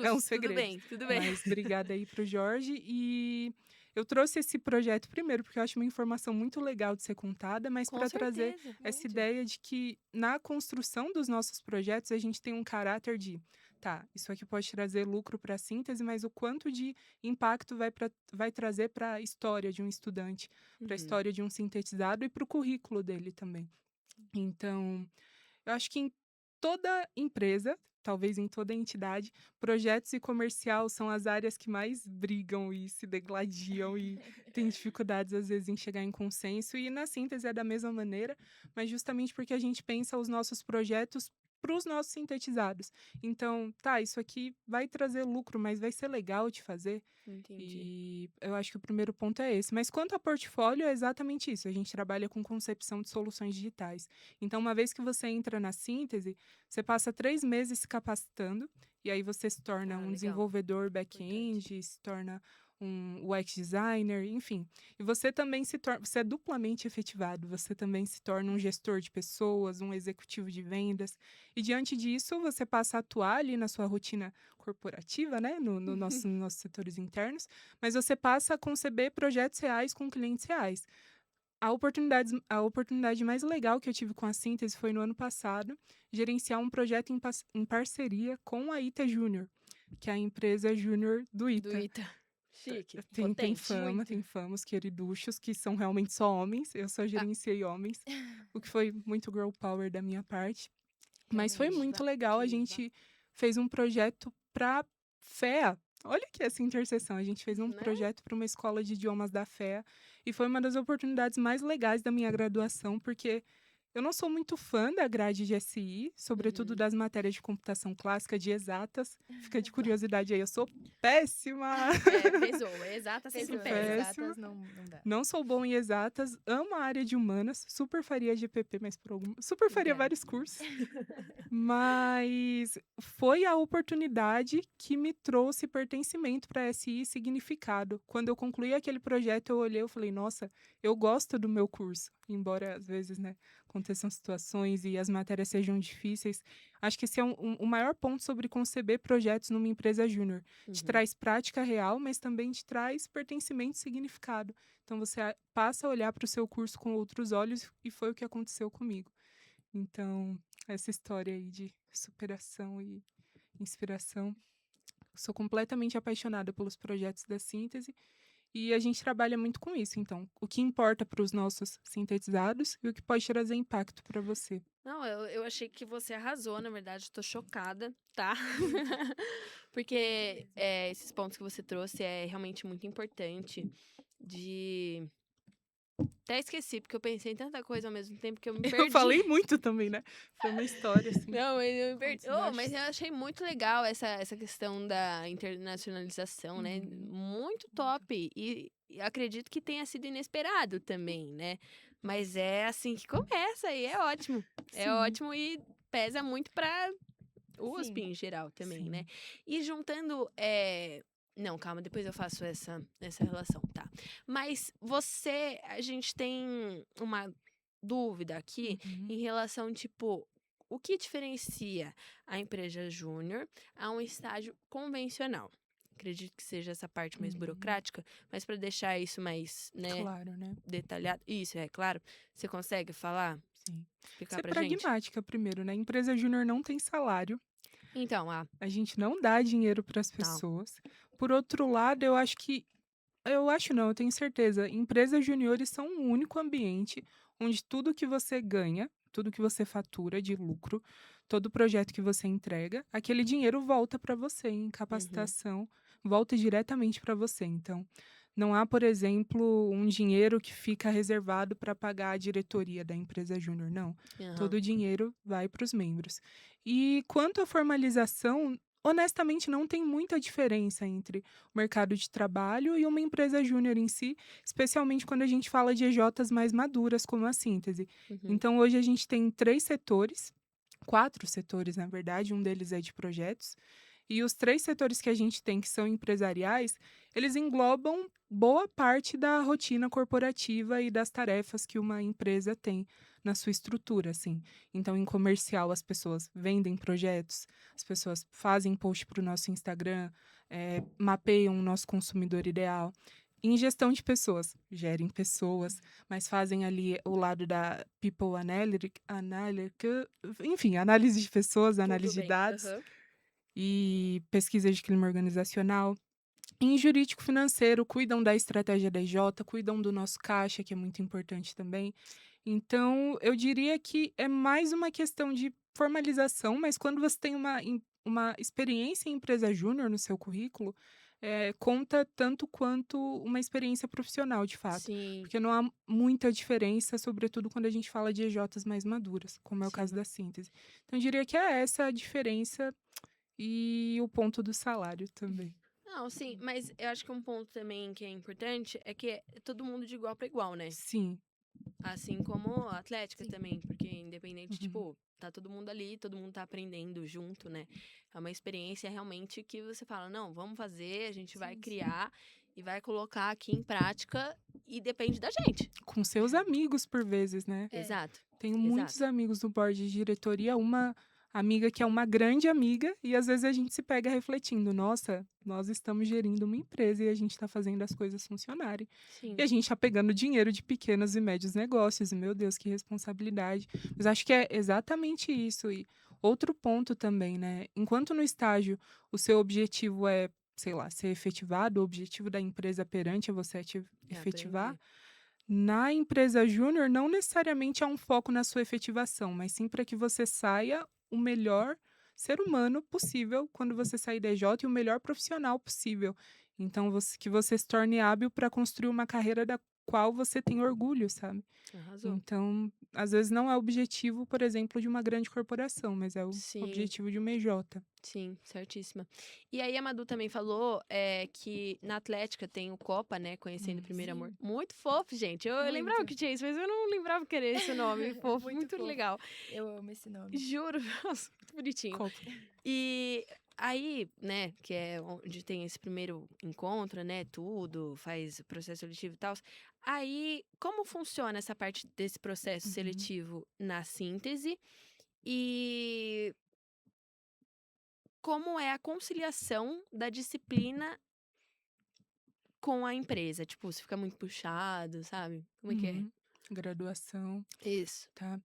É um Justo, segredo. Tudo bem. Mas obrigada aí pro Jorge. E eu trouxe esse projeto primeiro porque eu acho uma informação muito legal de ser contada, mas Com para trazer certeza. essa Muito. ideia de que na construção dos nossos projetos a gente tem um caráter de, tá, isso aqui pode trazer lucro para a síntese, mas o quanto de impacto vai trazer para a história de um estudante, para a história de um sintetizado e para o currículo dele também. Então, eu acho que em toda empresa, talvez em toda entidade, projetos e comercial são as áreas que mais brigam e se degladiam e têm dificuldades, às vezes, em chegar em consenso. E na síntese é da mesma maneira, mas justamente porque a gente pensa os nossos projetos para os nossos sintetizados. Então, tá, isso aqui vai trazer lucro, mas vai ser legal de fazer. Entendi. E eu acho que o primeiro ponto é esse. Mas quanto a portfólio, é exatamente isso. A gente trabalha com concepção de soluções digitais. Então, uma vez que você entra na síntese, você passa 3 meses se capacitando, e aí você se torna um Legal. desenvolvedor back-end, se torna um UX designer, enfim. E você também você é duplamente efetivado, você também se torna um gestor de pessoas, um executivo de vendas. E diante disso, você passa a atuar ali na sua rotina corporativa, né, nos nossos setores internos, mas você passa a conceber projetos reais com clientes reais. A oportunidade mais legal que eu tive com a Síntese foi no ano passado, gerenciar um projeto em parceria com a ITA Júnior, que é a empresa júnior do ITA. Do Ita. Chique. Tem Potente. fama, Muito. tem fama, os queriduchos, que são realmente só homens. Eu só gerenciei homens, o que foi muito girl power da minha parte. Mas foi Realmente. muito legal. A Diva. gente fez um projeto para FEA. Olha que essa interseção. A gente fez um Né? projeto para uma escola de idiomas da FEA. E foi uma das oportunidades mais legais da minha graduação, porque eu não sou muito fã da grade de SI, sobretudo Uhum. das matérias de computação clássica, de exatas. Fica de curiosidade aí, eu sou péssima. É, pesou. Exata sempre Pessoas pesa. péssima. exatas não dá. Não sou bom em exatas, amo a área de humanas, super faria GPP, mas por algum... super faria Obrigada. vários cursos. Mas foi a oportunidade que me trouxe pertencimento para a SI e significado. Quando eu concluí aquele projeto, eu olhei e falei, nossa, eu gosto do meu curso. Embora, às vezes, né, aconteçam situações e as matérias sejam difíceis. Acho que esse é o maior ponto sobre conceber projetos numa empresa júnior. Te Uhum. traz prática real, mas também te traz pertencimento e significado. Então, você passa a olhar para o seu curso com outros olhos e foi o que aconteceu comigo. Então, essa história aí de superação e inspiração. Sou completamente apaixonada pelos projetos da síntese e a gente trabalha muito com isso. Então, o que importa para os nossos sintetizados e o que pode trazer impacto para você. Não, eu achei que você arrasou, na verdade, tô chocada, tá? Porque esses pontos que você trouxe é realmente muito importante de... Até esqueci, porque eu pensei em tanta coisa ao mesmo tempo que eu me Eu perdi. falei muito também, né? Foi uma história, assim. Não, mas eu me perdi. Nossa, Mas eu achei muito legal essa questão da internacionalização, né? Uhum. Muito top. E acredito que tenha sido inesperado também, né? Mas é assim que começa e é ótimo. É Sim. ótimo e pesa muito para o USP Sim. em geral também, Sim. né? E juntando. Não, calma, depois eu faço essa relação, tá? Mas a gente tem uma dúvida aqui Uhum. em relação, tipo, o que diferencia a empresa júnior a um estágio convencional? Acredito que seja essa parte mais Uhum. burocrática, mas para deixar isso mais, né, Claro, né? detalhado. Isso, é claro. Você consegue falar? Sim. Explicar Ser pra gente? pragmática primeiro, né? Empresa júnior não tem salário. Então, A gente não dá dinheiro para as Não. pessoas. Por outro lado, eu acho que. Eu acho não, eu tenho certeza. Empresas juniores são um único ambiente onde tudo que você ganha, tudo que você fatura de lucro, todo projeto que você entrega, aquele dinheiro volta para você em capacitação, volta diretamente para você. Então, não há, por exemplo, um dinheiro que fica reservado para pagar a diretoria da empresa júnior. Não. Aham. Todo o dinheiro vai para os membros. E quanto à formalização, honestamente, não tem muita diferença entre o mercado de trabalho e uma empresa júnior em si, especialmente quando a gente fala de EJs mais maduras, como a síntese. Uhum. Então, hoje a gente tem 3 setores, 4 setores, na verdade, um deles é de projetos. E os 3 setores que a gente tem, que são empresariais, eles englobam boa parte da rotina corporativa e das tarefas que uma empresa tem na sua estrutura, assim. Então, em comercial, as pessoas vendem projetos, as pessoas fazem post para o nosso Instagram, mapeiam o nosso consumidor ideal. Em gestão de pessoas, gerem pessoas, mas fazem ali o lado da people analytics, enfim, análise de pessoas, análise de dados e pesquisa de clima organizacional. Em jurídico financeiro, cuidam da estratégia da EJ, cuidam do nosso caixa, que é muito importante também. Então, eu diria que é mais uma questão de formalização, mas quando você tem uma experiência em empresa júnior no seu currículo, conta tanto quanto uma experiência profissional, de fato. Sim, Porque não há muita diferença, sobretudo quando a gente fala de EJs mais maduras, como é o caso sim. da síntese. Então, eu diria que é essa a diferença e o ponto do salário também. Não, sim, mas eu acho que um ponto também que é importante é que é todo mundo de igual para igual, né? Sim. Assim como a Atlética Sim. também, porque independente, Uhum. tipo, tá todo mundo ali, todo mundo tá aprendendo junto, né? É uma experiência realmente que você fala, não, vamos fazer, a gente vai Sim, sim. criar e vai colocar aqui em prática e depende da gente. Com seus amigos, por vezes, né? É. Exato. Tenho Exato. muitos amigos no board de diretoria, uma amiga que é uma grande amiga, e às vezes a gente se pega refletindo, nossa, nós estamos gerindo uma empresa e a gente está fazendo as coisas funcionarem. Sim. E a gente está pegando dinheiro de pequenos e médios negócios, e meu Deus, que responsabilidade. Mas acho que é exatamente isso. E outro ponto também, né? Enquanto no estágio o seu objetivo é, sei lá, ser efetivado, o objetivo da empresa perante é você efetivar, Aprender. na empresa júnior, não necessariamente há um foco na sua efetivação, mas sim para que você saia o melhor ser humano possível quando você sair da EJ e o melhor profissional possível. Então, que você se torne hábil para construir uma carreira da qual você tem orgulho, sabe? Arrasou. Então, às vezes não é o objetivo, por exemplo, de uma grande corporação, mas é o Sim. objetivo de uma EJ. Sim, certíssima. E aí a Madu também falou que na Atlética tem o Copa, né? Conhecendo o Primeiro Amor. Sim. Muito fofo, gente. Eu lembrava Muito. que tinha isso, mas eu não lembrava que era esse o nome. Fofo, Muito muito fofo. legal. Eu amo esse nome. Juro, nossa, muito bonitinho. Copa. E aí, né, que é onde tem esse primeiro encontro, né? Tudo, faz o processo seletivo e tal. Aí, como funciona essa parte desse processo Uhum. seletivo na síntese? E como é a conciliação da disciplina com a empresa? Tipo, se fica muito puxado, sabe? Como é que é? Uhum. Graduação, Isso. tá?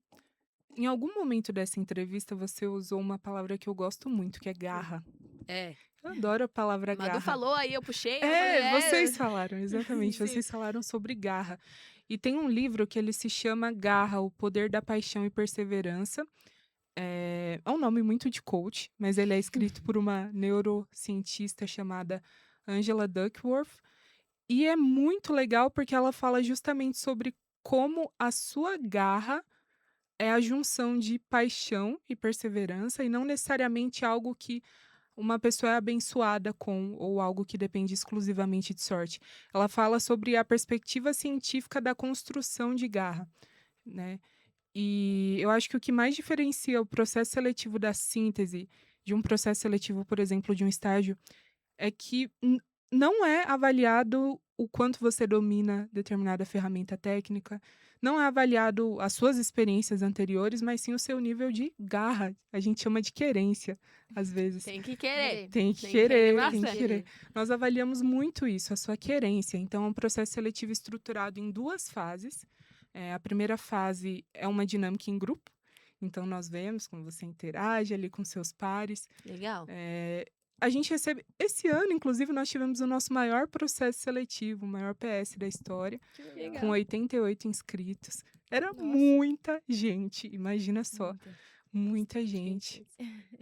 Em algum momento dessa entrevista, você usou uma palavra que eu gosto muito, que é garra. É. Eu adoro a palavra Madu garra. falou, aí eu puxei, eu falei, Vocês falaram, exatamente. Sim. Vocês falaram sobre garra. E tem um livro que ele se chama Garra, o Poder da Paixão e Perseverança. É um nome muito de coach, mas ele é escrito por uma neurocientista chamada Angela Duckworth. E é muito legal porque ela fala justamente sobre como a sua garra é a junção de paixão e perseverança, e não necessariamente algo que uma pessoa é abençoada com, ou algo que depende exclusivamente de sorte. Ela fala sobre a perspectiva científica da construção de garra, né? E eu acho que o que mais diferencia o processo seletivo da síntese de um processo seletivo, por exemplo, de um estágio, é que não é avaliado o quanto você domina determinada ferramenta técnica, não é avaliado as suas experiências anteriores, mas sim o seu nível de garra. A gente chama de querência, às vezes. tem que querer. Tem que Tem que querer, querer tem que bastante. querer. Nós avaliamos muito isso, a sua querência. Então, é um processo seletivo estruturado em 2 fases. A primeira fase é uma dinâmica em grupo. Então, nós vemos como você interage ali com seus pares. Legal. A gente recebe... Esse ano, inclusive, nós tivemos o nosso maior processo seletivo, o maior PS da história, Que Legal. com 88 inscritos. Era Nossa. muita gente, imagina só. Muita. Muita gente.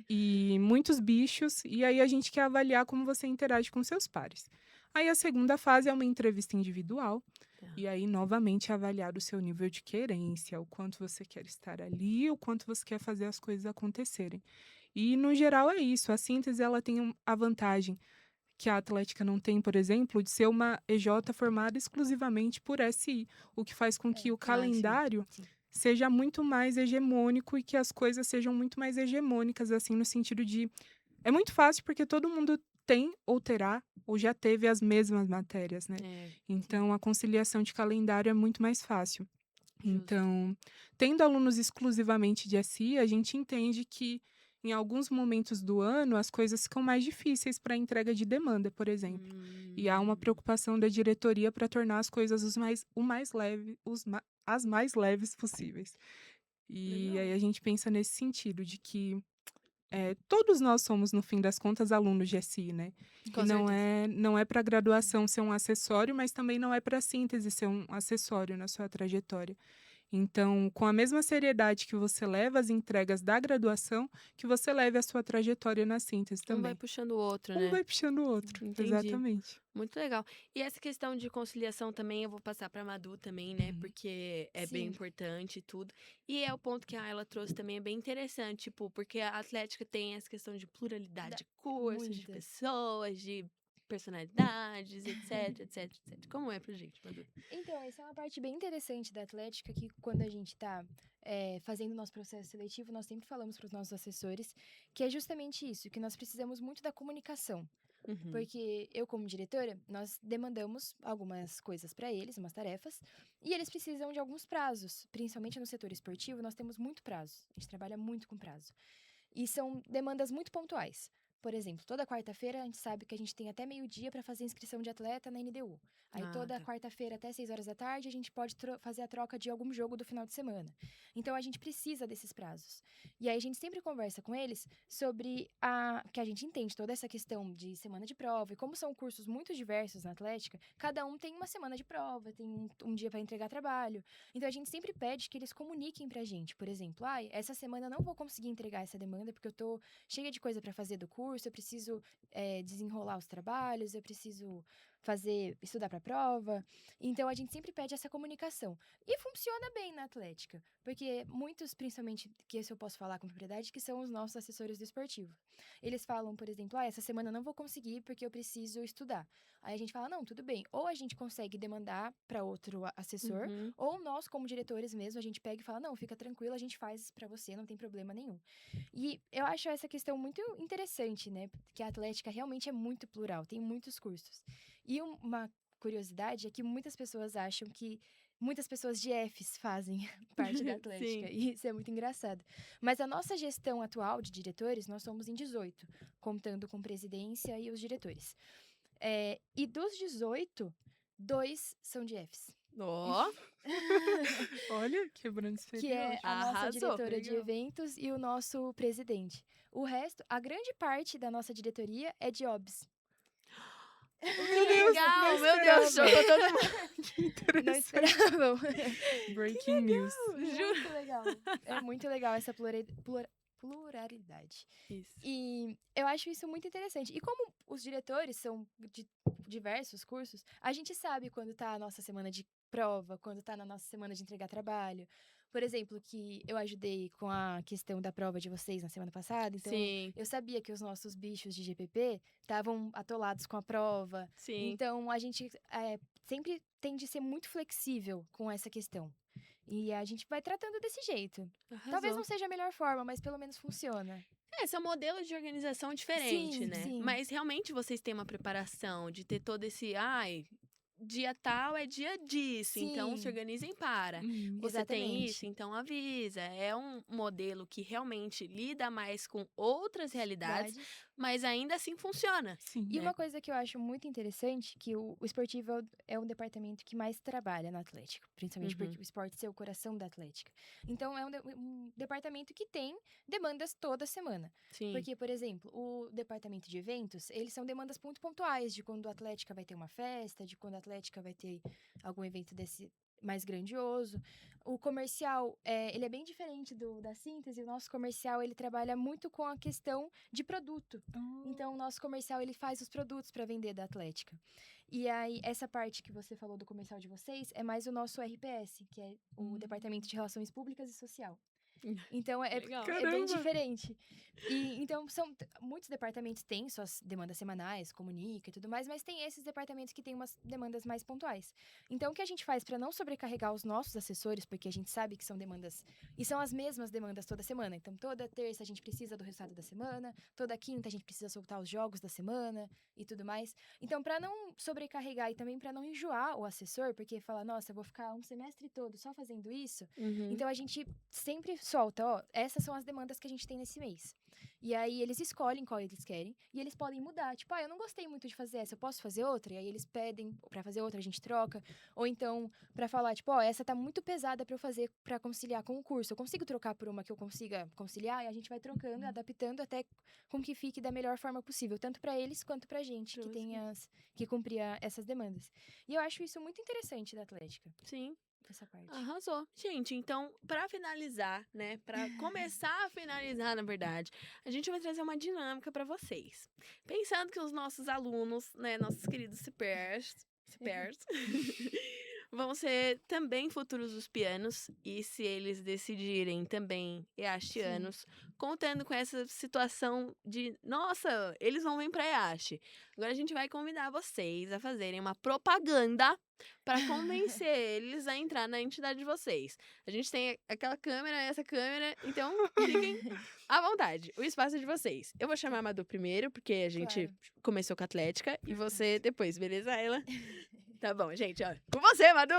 E muitos bichos, e aí a gente quer avaliar como você interage com seus pares. Aí a segunda fase é uma entrevista individual, Tá. e aí novamente é avaliar o seu nível de querência, o quanto você quer estar ali, o quanto você quer fazer as coisas acontecerem. E no geral é isso, a síntese ela tem a vantagem que a Atlética não tem, por exemplo, de ser uma EJ formada exclusivamente por SI, o que faz com que o sim. calendário Sim. seja muito mais hegemônico e que as coisas sejam muito mais hegemônicas, assim, no sentido de... É muito fácil porque todo mundo tem ou terá ou já teve as mesmas matérias, né? É, Então, a conciliação de calendário é muito mais fácil. justo. Então, tendo alunos exclusivamente de SI, a gente entende que em alguns momentos do ano as coisas ficam mais difíceis para entrega de demanda, por exemplo. E há uma preocupação da diretoria para tornar as coisas as mais leves possíveis. E Legal. aí a gente pensa nesse sentido de que todos nós somos, no fim das contas, alunos de SI, né? Com E certeza. não é para graduação ser um acessório, mas também não é para síntese ser um acessório na sua trajetória. Então, com a mesma seriedade que você leva as entregas da graduação, que você leve a sua trajetória na síntese Um vai também. puxando o outro, Um né? vai puxando o outro. Entendi. Exatamente. Muito legal. E essa questão de conciliação também eu vou passar para Madu também, né? Uhum. Porque é bem Sim. importante e tudo. E é o ponto que a Ayla trouxe também é bem interessante, tipo, porque a Atlética tem essa questão de pluralidade de cursos, de muita. pessoas, de personalidades, etc, etc, etc. Como é pra gente, Madu? Então, essa é uma parte bem interessante da Atlética, que quando a gente está fazendo o nosso processo seletivo, nós sempre falamos para os nossos assessores que é justamente isso, que nós precisamos muito da comunicação. Uhum. Porque eu, como diretora, nós demandamos algumas coisas para eles, umas tarefas, e eles precisam de alguns prazos. Principalmente no setor esportivo, nós temos muito prazo. A gente trabalha muito com prazo. E são demandas muito pontuais. Por exemplo, toda quarta-feira a gente sabe que a gente tem até meio-dia para fazer inscrição de atleta na NDU. Aí toda Tá. quarta-feira até 6 horas da tarde a gente pode fazer a troca de algum jogo do final de semana. Então a gente precisa desses prazos. E aí a gente sempre conversa com eles sobre que a gente entende toda essa questão de semana de prova e como são cursos muito diversos na Atlética, cada um tem uma semana de prova, tem um dia para entregar trabalho. Então a gente sempre pede que eles comuniquem pra gente, por exemplo, essa semana eu não vou conseguir entregar essa demanda porque eu tô cheia de coisa para fazer do curso. curso, eu preciso desenrolar os trabalhos, eu preciso estudar para a prova. Então, a gente sempre pede essa comunicação. E funciona bem na Atlética, porque muitos, principalmente, que esse eu posso falar com propriedade, que são os nossos assessores do esportivo. Eles falam, por exemplo, essa semana eu não vou conseguir porque eu preciso estudar. Aí a gente fala, não, tudo bem. Ou a gente consegue demandar para outro assessor, Uhum. ou nós, como diretores mesmo, a gente pega e fala, não, fica tranquilo, a gente faz para você, não tem problema nenhum. E eu acho essa questão muito interessante, né? Porque a Atlética realmente é muito plural, tem muitos cursos. E uma curiosidade é que muitas pessoas acham que muitas pessoas de Fs fazem parte da Atlética. Sim. E isso é muito engraçado. Mas a nossa gestão atual de diretores, nós somos em 18, contando com presidência e os diretores. E dos 18, 2 são de Fs. Ó, Olha, quebrando Que é estereótipo. a nossa Arrasou. diretora de Legal. eventos e o nosso presidente. O resto, a grande parte da nossa diretoria é de OBS. que legal, não meu Deus, esperava. jogou todo mundo. Não esperavam. Breaking news. Muito legal. É muito legal essa pluralidade. Isso. E eu acho isso muito interessante. E como os diretores são de diversos cursos, a gente sabe quando tá a nossa semana de prova, quando tá na nossa semana de entregar trabalho. Por exemplo, que eu ajudei com a questão da prova de vocês na semana passada, então Sim, eu sabia que os nossos bichos de GPP estavam atolados com a prova. sim. Então, a gente sempre tende a ser muito flexível com essa questão. E a gente vai tratando desse jeito. Talvez Arrasou. não seja a melhor forma, mas pelo menos funciona. São modelos de organização diferente, Sim, né? sim. Mas realmente vocês têm uma preparação de ter todo esse. Dia tal é dia disso, então se Sim. organizem para. Uhum. Você tem Exatamente. isso, então avisa. É um modelo que realmente lida mais com outras realidades, mas ainda assim funciona. Sim. E né? uma coisa que eu acho muito interessante, que o esportivo é o departamento que mais trabalha na Atlética, principalmente Uhum. porque o esporte é o coração da Atlética. Então, é um departamento que tem demandas toda semana. Sim. Porque, por exemplo, o departamento de eventos, eles são demandas muito pontuais, de quando a Atlética vai ter uma festa, de quando a Atlética vai ter algum evento desse mais grandioso. O comercial, ele é bem diferente da síntese. O nosso comercial, ele trabalha muito com a questão de produto. Então, o nosso comercial, ele faz os produtos para vender da Atlética. E aí, essa parte que você falou do comercial de vocês, é mais o nosso RPS, que é o Departamento de Relações Públicas e Social. Então, Legal. é bem Caramba! diferente. Então, muitos departamentos têm suas demandas semanais, comunica e tudo mais, mas tem esses departamentos que têm umas demandas mais pontuais. Então, o que a gente faz para não sobrecarregar os nossos assessores, porque a gente sabe que são demandas, e são as mesmas demandas toda semana. Então, toda terça a gente precisa do resultado da semana, toda quinta a gente precisa soltar os jogos da semana e tudo mais. Então, para não sobrecarregar e também para não enjoar o assessor, porque fala, nossa, eu vou ficar um semestre todo só fazendo isso, Uhum. então a gente sempre solta, essas são as demandas que a gente tem nesse mês. E aí eles escolhem qual eles querem e eles podem mudar. Tipo, eu não gostei muito de fazer essa, eu posso fazer outra? E aí eles pedem pra fazer outra, a gente troca. Ou então, pra falar, tipo, essa tá muito pesada pra eu fazer pra conciliar com o curso. Eu consigo trocar por uma que eu consiga conciliar? E a gente vai trocando, adaptando até com que fique da melhor forma possível, tanto pra eles quanto pra gente que tem que cumprir essas demandas. E eu acho isso muito interessante da Atlética, Sim. essa parte. Arrasou. Gente, então, pra finalizar, né? Pra começar a finalizar, na verdade, a gente vai trazer uma dinâmica pra vocês. Pensando que os nossos alunos, né, nossos queridos cipers, vão ser também futuros uspianos, e se eles decidirem também EASTianos, contando com essa situação de, nossa, eles vão vir pra EAST. Agora a gente vai convidar vocês a fazerem uma propaganda para convencer eles a entrar na entidade de vocês. A gente tem aquela câmera, essa câmera, então fiquem à vontade. O espaço é de vocês. Eu vou chamar a Madu primeiro, porque a gente Claro. começou com a Atlética, e você depois, beleza, ela? Tá bom, gente, ó. Com você, Madu!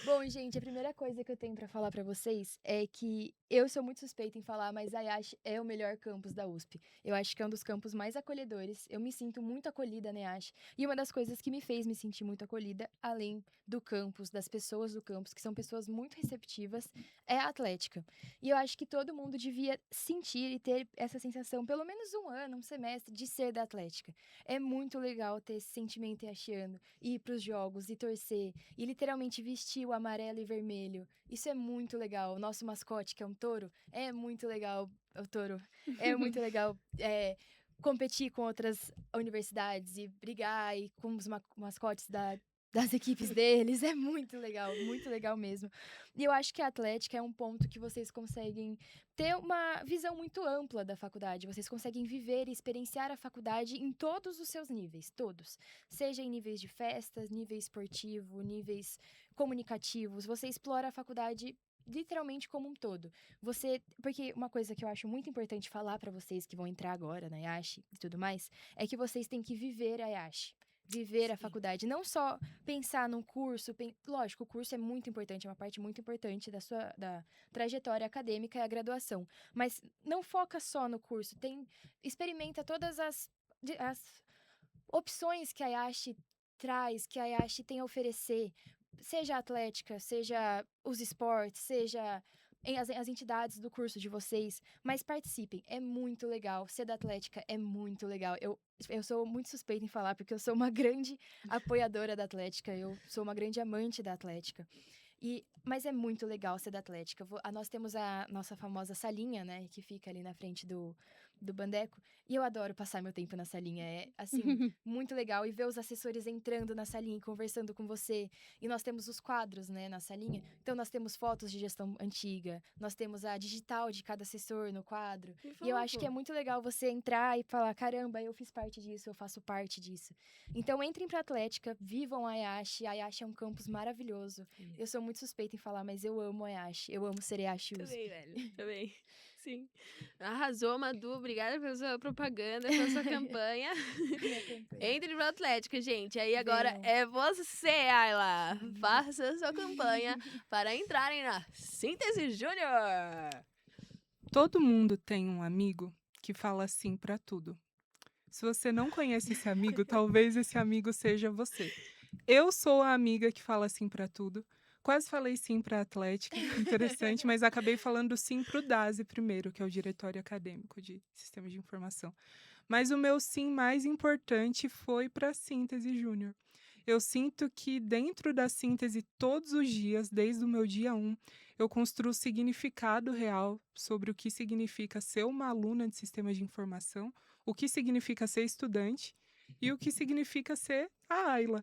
Bom, gente, a primeira coisa que eu tenho pra falar pra vocês é que eu sou muito suspeita em falar, mas a IASH é o melhor campus da USP. Eu acho que é um dos campos mais acolhedores. Eu me sinto muito acolhida na IASH. E uma das coisas que me fez me sentir muito acolhida, além do campus, das pessoas do campus, que são pessoas muito receptivas, é a Atlética. E eu acho que todo mundo devia sentir e ter essa sensação, pelo menos um ano, um semestre, de ser da Atlética. É muito legal ter esse sentimento iashiano, ir pros jogos e torcer, e literalmente vestir o amarelo e vermelho. Isso é muito legal. O nosso mascote, que é um touro, é muito legal. O touro é muito legal competir com outras universidades e brigar e com os mascotes das equipes deles. É muito legal mesmo. E eu acho que a Atlética é um ponto que vocês conseguem ter uma visão muito ampla da faculdade. Vocês conseguem viver e experienciar a faculdade em todos os seus níveis, todos. Seja em níveis de festas, nível esportivo, níveis comunicativos. Você explora a faculdade literalmente como um todo. Porque uma coisa que eu acho muito importante falar pra vocês que vão entrar agora na IASH e tudo mais, é que vocês têm que viver a IASH. Viver a faculdade, não só pensar num curso, lógico, o curso é muito importante, é uma parte muito importante da trajetória acadêmica e a graduação, mas não foca só no curso, experimenta todas as opções que a IASH traz, que a IASH tem a oferecer, seja a Atlética, seja os esportes, seja as entidades do curso de vocês, mas participem, é muito legal, ser da Atlética é muito legal. Eu sou muito suspeita em falar, porque eu sou uma grande apoiadora da Atlética, eu sou uma grande amante da Atlética. Mas é muito legal ser da Atlética. Nós temos a nossa famosa salinha, né, que fica ali na frente do Bandeco, e eu adoro passar meu tempo na salinha. É, assim, muito legal. E ver os assessores entrando na salinha e conversando com você. E nós temos os quadros, né, na salinha. Então, nós temos fotos de gestão antiga, nós temos a digital de cada assessor no quadro. E eu acho que é muito legal você entrar e falar, caramba, eu fiz parte disso, eu faço parte disso. Então, entrem pra Atlética, vivam a IASH. A IASH é um campus maravilhoso. Eu sou muito suspeita em falar, mas eu amo a IASH. Eu amo ser IASH USP. Também, velho. Também. Sim. Arrasou, Madu. Obrigada pela sua propaganda, pela sua campanha. Entre pra Atlética, gente. Aí agora é você, Ayla. Faça a sua campanha para entrarem na Síntese Júnior. Todo mundo tem um amigo que fala sim pra tudo. Se você não conhece esse amigo, talvez esse amigo seja você. Eu sou a amiga que fala sim pra tudo. Quase falei sim para a Atlética, interessante, mas acabei falando sim para o DASE primeiro, que é o Diretório Acadêmico de Sistemas de Informação. Mas o meu sim mais importante foi para a Síntese Júnior. Eu sinto que dentro da síntese, todos os dias, desde o meu dia 1, eu construo significado real sobre o que significa ser uma aluna de sistemas de informação, o que significa ser estudante e o que significa ser a Ayla.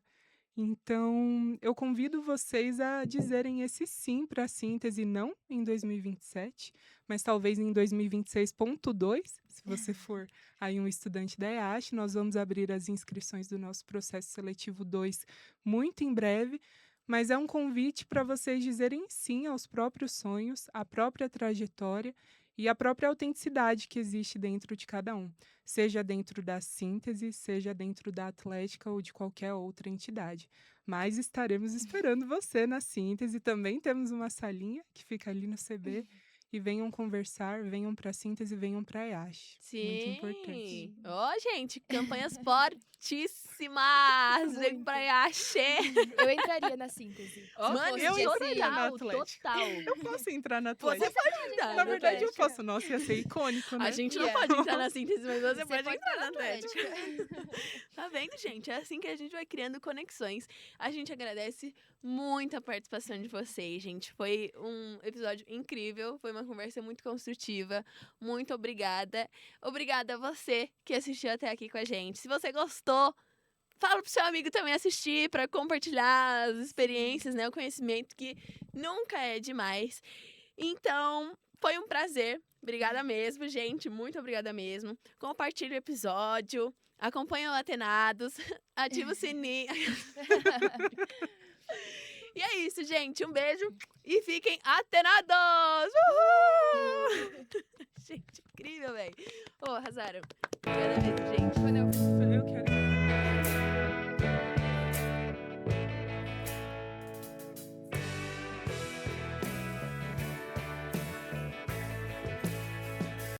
Então, eu convido vocês a dizerem esse sim para a síntese, não em 2027, mas talvez em 2026.2, se você for aí um estudante da EASH. Nós vamos abrir as inscrições do nosso processo seletivo 2 muito em breve, mas é um convite para vocês dizerem sim aos próprios sonhos, à própria trajetória e à própria autenticidade que existe dentro de cada um, seja dentro da síntese, seja dentro da Atlética ou de qualquer outra entidade. Mas estaremos esperando você na síntese. Também temos uma salinha que fica ali no CB. E venham conversar, venham para a síntese, venham para a IASH. Sim. Muito importante. Ó, gente, campanhas fortíssimas. Vem pra IASH. Eu entraria na síntese. Mano, eu entraria na total, Atlética. total. Eu posso entrar na Atlética. Você pode entrar Na verdade, eu Atlética. posso. Nossa, ia ser icônico, né? A gente não pode entrar na síntese, mas você pode pode entrar na entrar na Atlética. Tá vendo, gente? É assim que a gente vai criando conexões. A gente agradece muito a participação de vocês, gente. Foi um episódio incrível, foi uma conversa muito construtiva. Muito obrigada. Obrigada a você que assistiu até aqui com a gente. Se você gostou, fala pro seu amigo também assistir, para compartilhar as experiências, né? O conhecimento, que nunca é demais. Então, foi um prazer. Obrigada mesmo, gente. Muito obrigada mesmo. Compartilhe o episódio. Acompanhe o Atenados. Ativa o sininho. E é isso, gente. Um beijo e fiquem atenados! Uhul! Gente, incrível, velho. Arrasaram. Obrigada mesmo, gente.